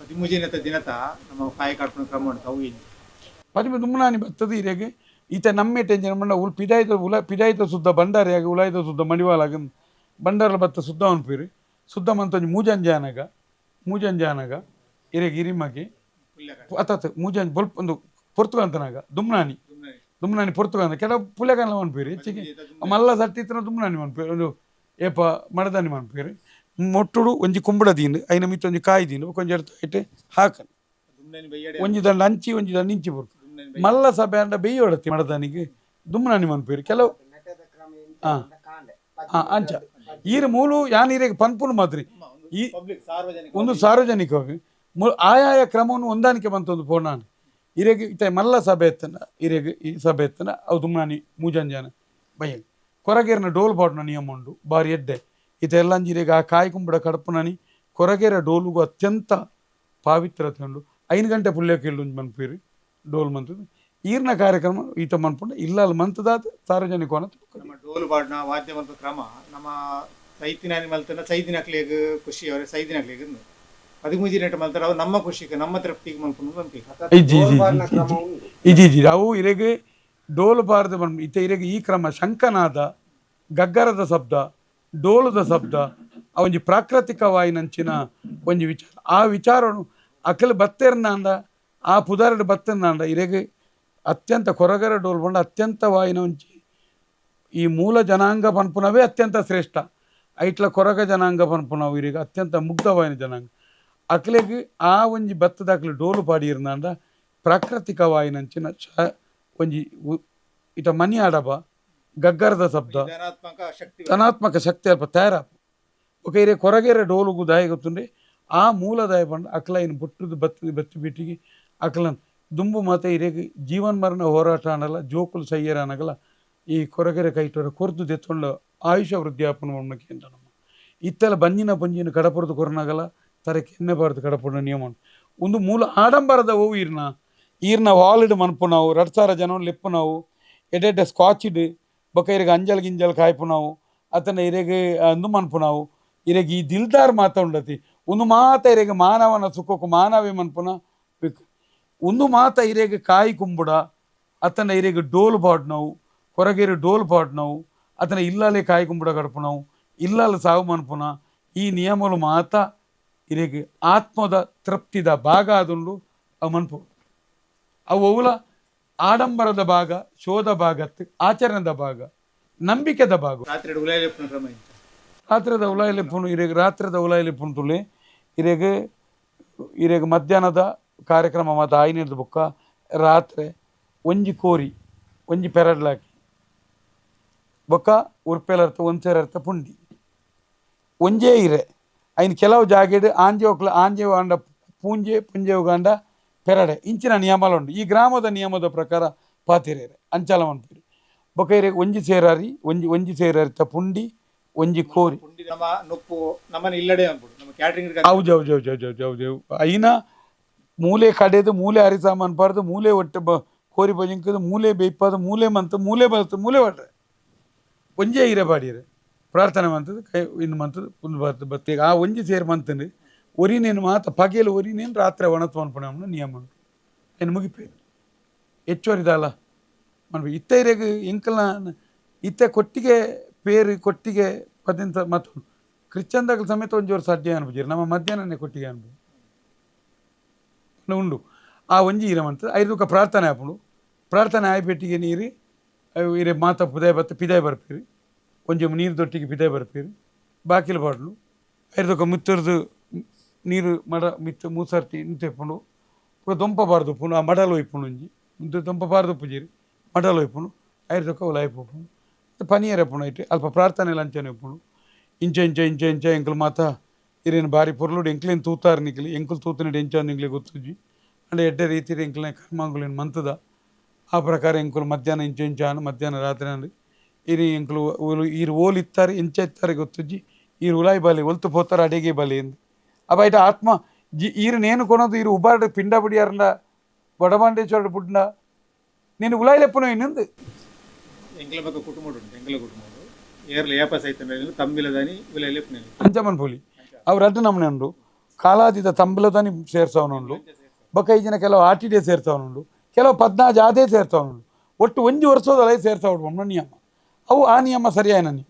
13 ದಿನತ ನಮ್ಮ ಕಾಯಿ ಕಾಡ್ಕೊಂಡು ಕ್ರಮ ಉಂಟು ಅವು ಏನು 13 ದುಮ್ನಾನಿ ಬರ್ತದೆ ಇರೆಗೆ ಈತ ನಮ್ಮೆ ಟೆನ್ಷನ್ ಬಂಡ ಪಿದಾಯ್ತ ಸುದ್ದ ಬಂಡಾರಿಯಾಗಿ ಉಲಾಯ್ದ ಸುದ್ದ ಮಡಿವಾಲಾಗ ಬಂಡಾರ ಬತ್ತ ಸುದ್ದ ಅನ್ಪೀರಿ ಸುದ್ದ ಮಂತೊಂಜಿ ಮೂಜಂಜಾನಗ ಇರೆಗೆ ಇರಿಮಗೆ ಅತ್ತ ಮೂಜಂಜ್ ಬೊಲ್ಪ ಒಂದು ಪೊರ್ತುಗಂತನಾಗ ದುಮ್ನಾನಿ ಪೊರ್ತುಗಂತ ಕೆಲವು ಪುಲೆಗಲ್ಲ ಅನ್ಪೀರಿ ಹೆಚ್ಚಿಗೆ ಮಲ್ಲ ಸಟ್ಟಿತ್ರ ದುಮ್ನಾನಿ ಅನ್ಪೀರಿ ಒಂದು ಏಪ ಮಡದಾನಿ ಅನ್ಪೀರಿ ಮೊಟ್ಟುಡು ಒಂಜಿ ಕುಂಬಳ ದೀನು ಐನ ಮಿತ್ತ ಒಂಜಿ ಕಾಯಿ ದೀನು ಕೊಂಚ ಇಟ್ಟು ಹಾಕನ್ ಒಂಜಿ ದಂಡ ಅಂಚಿ ಒಂಜಿ ದಂಡ ಇಂಚಿ ಬರ್ತು ಮಲ್ಲ ಸಭೆ ಅಂಡ ಬೇಯೋಡತಿ ಮಡದಾನಿಗೆ ದುಮ್ನಾನಿ ಅನ್ಪೀರಿ ಕೆಲವು ಅಂಚ ಈರ ಮೂಲು ಯಾನೀರೆಗೆ ಪನ್ಪುನು ಮಾತ್ರಿ ಈ ಒಂದು ಸಾರ್ವಜನಿಕವಾಗಿ ಆಯಾಯ ಕ್ರಮವನ್ನು ಹೊಂದಾಣಿಕೆ ಬಂತೊಂದು ಪೋಣಾನು ಇರೆಗೆ ಇತ್ತ ಮಲ್ಲ ಸಭೆ ಎತ್ತನ ಇರೆಗೆ ಈ ಸಭೆ ಎತ್ತನ ಅವು ದುಮ್ನಾನಿ ಮೂಜಂಜಾನ ಬಯ್ಯ ಕೊರಗೇರಿನ ಡೋಲ್ ಬಾಡ್ನ ನಿಯಮ ಉಂಡು ಬಾರಿ ಎಡ್ಡೆ ಇತ ಎಲ್ಲಂಜಿರೆಗೆ ಆ ಕಾಯಿ ಕುಂಬಡ ಕಡಪುನನಿ ಕೊರಗೇರ ಡೋಲುಗೂ ಅತ್ಯಂತ ಪಾವಿತ್ರತೆ ಉಂಡು 5 ಗಂಟೆ ಪುಲ್ಯಕ್ಕೆ ಇಲ್ಲು ಮನ್ಪೀರಿ ಡೋಲ್ ಮಂತದ್ದು ಈರ್ನ ಕಾರ್ಯಕ್ರಮ ಈತ ಮನ್ಪುಂಡ ಇಲ್ಲಲ್ಲಿ ಮಂತದಾದ ಸಾರ್ವಜನಿಕ ನಮ್ಮ ಡೋಲು ಬಾಡ್ನ ವಾದ್ಯ ಮಲ್ಪ ಕ್ರಮ ನಮ್ಮ ಸೈತಿನ ಮಲ್ತನ ಸೈದಿನಕ್ಲಿಗೆ ಖುಷಿ ಅವ್ರೆ ಸೈದಿನಕ್ಲಿಗೆ 13 ನೆಟ್ ಮಲ್ತಾರ ಅವು ನಮ್ಮ ಖುಷಿಗೆ ನಮ್ಮ ತೃಪ್ತಿಗೆ ಮಲ್ಪುಂಡು ಬಂತಿ ಇಜಿ ಅವು ಇರೆಗೆ ಡೋಲು ಬಾರದ ಇತ ಇರೆಗೆ ಈ ಕ್ರಮ ಶಂಕನಾದ ಗಗ್ಗರದ ಶಬ್ದ ಡೋಲದ ಶಬ್ದ ಆ ಒಂಜಿ ಪ್ರಾಕೃತಿಕವಾಯಿನಂಚಿನ ಒಂಜಿ ವಿಚಾರ ಆ ವಿಚಾರನು ಅಕಲ್ ಬತ್ತೆರ್ನಾಂಡ ಆ ಪುದಾರಡ್ ಬತ್ತನಾಂಡ ಇರೆಗೆ ಅತ್ಯಂತ ಕೊರಗರ ಡೋಲ್ ಬಂಡ ಅತ್ಯಂತ ವಾಯಿನ ಒಂಚಿ ಈ ಮೂಲ ಜನಾಂಗ ಪನ್ಪುನವೇ ಅತ್ಯಂತ ಶ್ರೇಷ್ಠ ಐಟ್ಲ ಕೊರಗ ಜನಾಂಗ ಪನ್ಪುನವು ಇರಿಗೆ ಅತ್ಯಂತ ಮುಗ್ಧವಾಯಿನ ಜನಾಂಗ ಅಕ್ಲೆಗೆ ಆ ಒಂಜಿ ಬತ್ತದಾಕ್ಲೆ ಡೋಲು ಪಾಡಿರ್ನಾಂಡ ಪ್ರಾಕೃತಿಕವಾಯಿನಂಚಿನ ಒಂಜಿ ಇಟ ಮನಿ ಆಡಬ ಗಗ್ಗರದ ಶಬ್ದ ಧನಾತ್ಮಕ ಶಕ್ತಿ ಅಲ್ಪ ತಯಾರಾಪ ఒక ಇರೆ ಕೊರಗೆರೆ ಡೋಲುಗು ದಾಯ ಗೊತ್ತುಂಡೆ ಆ ಮೂಲ ದಾಯ ಬಂಡ ಅಕ್ಲೈನ್ ಬುಟ್ಟದು ಬತ್ತಿ ಬಿಟ್ಟಿಗೆ ಅಕ್ಲನ್ ದುಂಬು ಮಾತ ಇರೆಗೆ ಜೀವನ್ ಮರಣ ಹೋರಾಟ ಅನ್ನಲ್ಲ ಜೋಕುಲು ಸಯ್ಯರ ಅನ್ನಗಲ್ಲ ಈ ಕೊರಗೆರೆ ಕೈಟೋರ ಕೊರ್ದು ದೆತ್ತೊಂಡ ಆಯುಷ ವೃದ್ಧಾಪನ ಉಣ್ಣಕ್ಕೆ ಅಂತ ನಮ್ಮ ಇತ್ತೆಲ್ಲ ಬಂಜಿನ ಪಂಜಿನ ಕಡಪುರದ ಕೊರನಾಗಲ್ಲ ತರಕ್ಕೆ ಎಣ್ಣೆಬಾರ್ದು ಕಡಪುಡ ನಿಯಮ ಒಂದು ಮೂಲ ಆಡಂಬರದ ಅವು ಈರ್ನ ವಾಲಿಡ್ ಮನ್ಪು ನಾವು 2,000 ಜನ ಲೆಪ್ಪು ನಾವು ಎಡೆಡ್ಡೆ ಸ್ಕಾಚಿಡ್ ಬೊಕ ಇರೆಗೆ ಅಂಜಲ್ ಗಿಂಜಲ್ ಕಾಯ್ಪು ನಾವು ಅತನ ಇರೆಗೆ ಅಂದು ಮನ್ಪು ನಾವು ಇರೆಗೆ ಈ ದಿಲ್ದಾರ್ ಮಾತ ಉಂಡತಿ ಒಂದು ಮಾತ ಇರೆಗೆ ಮಾನವನ ಸುಖಕ್ಕೂ ಮಾನವೇ ಮನ್ಪುನ ಬೇಕು ಒಂದು ಮಾತ ಇರೆಗೆ ಕಾಯಿ ಕುಂಬುಡ ಅತನ ಇರೆಗೆ ಡೋಲ್ ಬಾಡ್ ನಾವು ಕೊರಗೆರೆ ಡೋಲ್ ಬಾಡ್ ನಾವು ಅತನ ಇಲ್ಲಲೇ ಕಾಯಿ ಕುಂಬುಡ ಗಡಪು ನಾವು ಇಲ್ಲಲ್ಲ ಸಾವು ಮನ್ಪುನ ಈ ನಿಯಮಲು ಮಾತ ಇರೆಗೆ ಆತ್ಮದ ತೃಪ್ತಿದ ಭಾಗ ಆದುಂಡು ಅವು ಮನ್ಪು ಅವು ಅವುಲ ಆಡಂಬರದ ಭಾಗ ಶೋಧ ಭಾಗತ್ ಆಚರಣದ ಭಾಗ ನಂಬಿಕೆದ ಭಾಗ ರಾತ್ರದ ಉಲಾಯಿಲೆಪ್ಪುನು ಇರೆಗೆ ರಾತ್ರದ ಉಲಾಯಿಲೆಪ್ಪುನು ತುಳಿ ಇರೆಗೆ ಮಧ್ಯಾಹ್ನದ ಕಾರ್ಯಕ್ರಮ ಮತ್ತು ಆಯ್ನಿರ್ದ ಬುಕ್ಕ ರಾತ್ರಿ ಒಂಜಿ ಕೋರಿ ಒಂಜಿ ಪೆರಡ್ಲಾಕಿ ಬೊಕ್ಕ ಉರ್ಪೆಲರ್ಥ ಒಂಚೆರರ್ಥ ಪುಂಡಿ ಒಂಜೇ ಇರೆ ಐನ್ ಕೆಲವು ಜಾಗೆಡ್ ಆಂಜೆ ಅಂಡ ಪೂಂಜೆ ಪುಂಜೆ ಉಗಾಂಡ ಪೆರಡೆ ಇಂಚಿನ ನಿಯಮಲ ಉಂಡು ಈ ಗ್ರಾಮದ ನಿಯಮದ ಪ್ರಕಾರ ಪಾತಿರೇರೆ ಅಂಚಲ ಮನ್ಪುರಿ ಬೊಕ ಇರೆ ಒಂಜಿ ಸೇರಾರಿ ಒಂಜಿ ಸೇರಾರಿತ ಪುಂಡಿ ಒಂಜಿ ಕೋರಿ ಹೌದು ಐನ ಮೂಲೆ ಕಡೆದು ಮೂಲೆ ಹರಿಸಾಮ ಅನ್ಬಾರ್ದು ಮೂಲೆ ಒಟ್ಟು ಕೋರಿ ಭಜಂಕದು ಮೂಲೆ ಬೇಯ್ಪದು ಮೂಲೆ ಮಂತು ಮೂಲೆ ಬಲ್ತು ಮೂಲೆ ಹೊಡ್ರೆ ಒಂಜೇ ಇರೆ ಬಾಡಿರೆ ಪ್ರಾರ್ಥನೆ ಮಂತದ್ದು ಕೈ ಇನ್ನು ಮಂತದ್ದು ಪುಂದು ಬರ್ತು ಬತ್ತೀಗ ಆ ಒಂಜಿ ಸೇರಿ ಮಂತಂದು ಒರಿನೇನು ಮಾತ ಪಗೆಲು ಒರಿನೇನು ರಾತ್ರಿ ಒಣತು ಅನ್ಪಣ ನಿಯಮ ಉಂಟು ಏನು ಮುಗಿಪೇರು ಹೆಚ್ಚುವರಿದಲ್ಲ ಮನ್ಬೇಕು ಇತ್ತ ಇರೆಗೆ ಎಂಕಲ್ನ ಇತ್ತ ಕೊಟ್ಟಿಗೆ ಪೇರು ಕೊಟ್ಟಿಗೆ ಪದಿಂತ ಮತ್ತು ಕ್ರಿಶ್ಚನ್ದಾಗ ಸಮೇತ ಒಂಜಿ ವರ್ಷ ಅಡ್ಡಿ ಅನ್ಬೋಜಿರಿ ನಮ್ಮ ಮಧ್ಯಾಹ್ನನೇ ಕೊಟ್ಟಿಗೆ ಅನ್ಬೋದು ಉಂಡು ಆ ಒಂಜಿ ಇರ ಮಂತದ್ದು ಐದಕ್ಕೆ ಪ್ರಾರ್ಥನೆ ಆಪುಂಡು ಪ್ರಾರ್ಥನೆ ಆಯ್ಪೆಟ್ಟಿಗೆ ನೀರು ಇರೆ ಮಾತ ಪಿದಾಯ ಬರ್ಪೀರಿ ಒಂಜಿ ನೀರು ದೊಟ್ಟಿಗೆ ಪಿದಾಯ ಬರ್ಪೀರಿ ಬಾಕಿಲು ಪಾಡ್ಲು ಐದಕ್ಕೆ ಮುತ್ತರದು ನೀರು ಮಡ ಮಿತ್ತು ಮೂಸರ್ತಿ ನಿಂತೆಪ್ಪುಂಡು ದೊಂಪಬಾರ್ದು ಉಪ್ಪುಂಡು ಆ ಮಡಲು ಒಯ್ಪುಂಡು ಒಂಜಿ ಮುಂದೆ ದೊಂಪಬಾರ್ದು ಉಪ್ಪುಜಿರಿ ಮಡಲು ಒಯ್ಪುಂಡು ಐದಕ್ಕೆ ಉಲಾಯ್ಪು ಉಪ್ಪುಂಡು ಪನೀರ್ ಎಪ್ಪುಂಡು ಐತೆ ಅಲ್ಪ ಪ್ರಾರ್ಥನೆ ಲಂಚನೆ ಉಪ್ಪುಂಡು ಇಂಚ ಎಂಕಲ್ ಮಾತ ಇರೇನು ಬಾರಿ ಪೊರ್ಲುಡು ಎಂಕ್ಲೇನು ತೂತಾರು ನಿಕ್ಲಿ ಎಂಕುಲು ತೂತನಡು ಎಂಚ ನಿಕ್ಲಿ ಗೊತ್ತುಜಿ ಅಂಡ್ ಎಡ್ಡೆ ರೀತಿ ಎಂಕ್ಲೆ ಕರ್ಮಾಂಗುಲೇನು ಮಂತದ ಆ ಪ್ರಕಾರ ಎಂಕುಲು ಮಧ್ಯಾಹ್ನ ಇಂಚ ಮಧ್ಯಾಹ್ನ ರಾತ್ರಿ ಅಂದು ಇರಿ ಎಂಕುಲು ಈರು ಓಲ್ ಇತ್ತಾರೆ ಎಂಚ ಇತ್ತಾರೆ ಗೊತ್ತುಜ್ಜಿ ಈರು ಉಲಾಯಿ ಬಾಲಿ ಒಲ್ತು ಪೋತಾರೆ ಅಡೆಗೆ ಬಾಲಿ ಎಂದು ಅಪ್ಪ ಐಟ ಆತ್ಮ ಈರು ನೇನು ಕೊನೋದು ಈರು ಉಬಾರ್ಡು ಪಿಂಡ ಬಿಡಿಯಾರಂಡ ವಡಬಾಂಡೇಶ್ವರ ಪುಡ್ಡ ನೀನು ಉಲಾಯಿಲೆಪ್ಪನೋ ಇನ್ನೊಂದು ಎಂಕ್ಲ ಬಗ್ಗೆ ಕುಟುಂಬ ಉಂಟು ಎಂಕ್ಲ ಕುಟುಂಬ ಏರ್ಲ ಏಪ ಸಹಿತ ತಂಬಿಲದಾನಿ ಉಲಾಯಿಲೆಪ್ಪನೆ ಅಂಚಮನ್ ಪೋಲಿ ಅವ್ರು ಅಡ್ಡ ನಮ್ಮನೆ ಉಂಡು ಕಾಲಾದಿದ ತಂಬಿಲದಾನಿ ಸೇರ್ಸವನುಂಡು ಬೊಕ್ಕ ಈಜಿನ ಕೆಲವು ಆಟಿಡೆ ಸೇರ್ಸವನುಂಡು ಕೆಲವು 14 ಅದೇ ಸೇರ್ಸವನುಂಡು ಒಟ್ಟು ಒಂಜಿ ವರ್ಷದ ಸೇರ್ಸವ್ಡು ನಿಯಮ ಅವು ಆ ನಿಯಮ ಸರಿಯಾಯ ನನಗೆ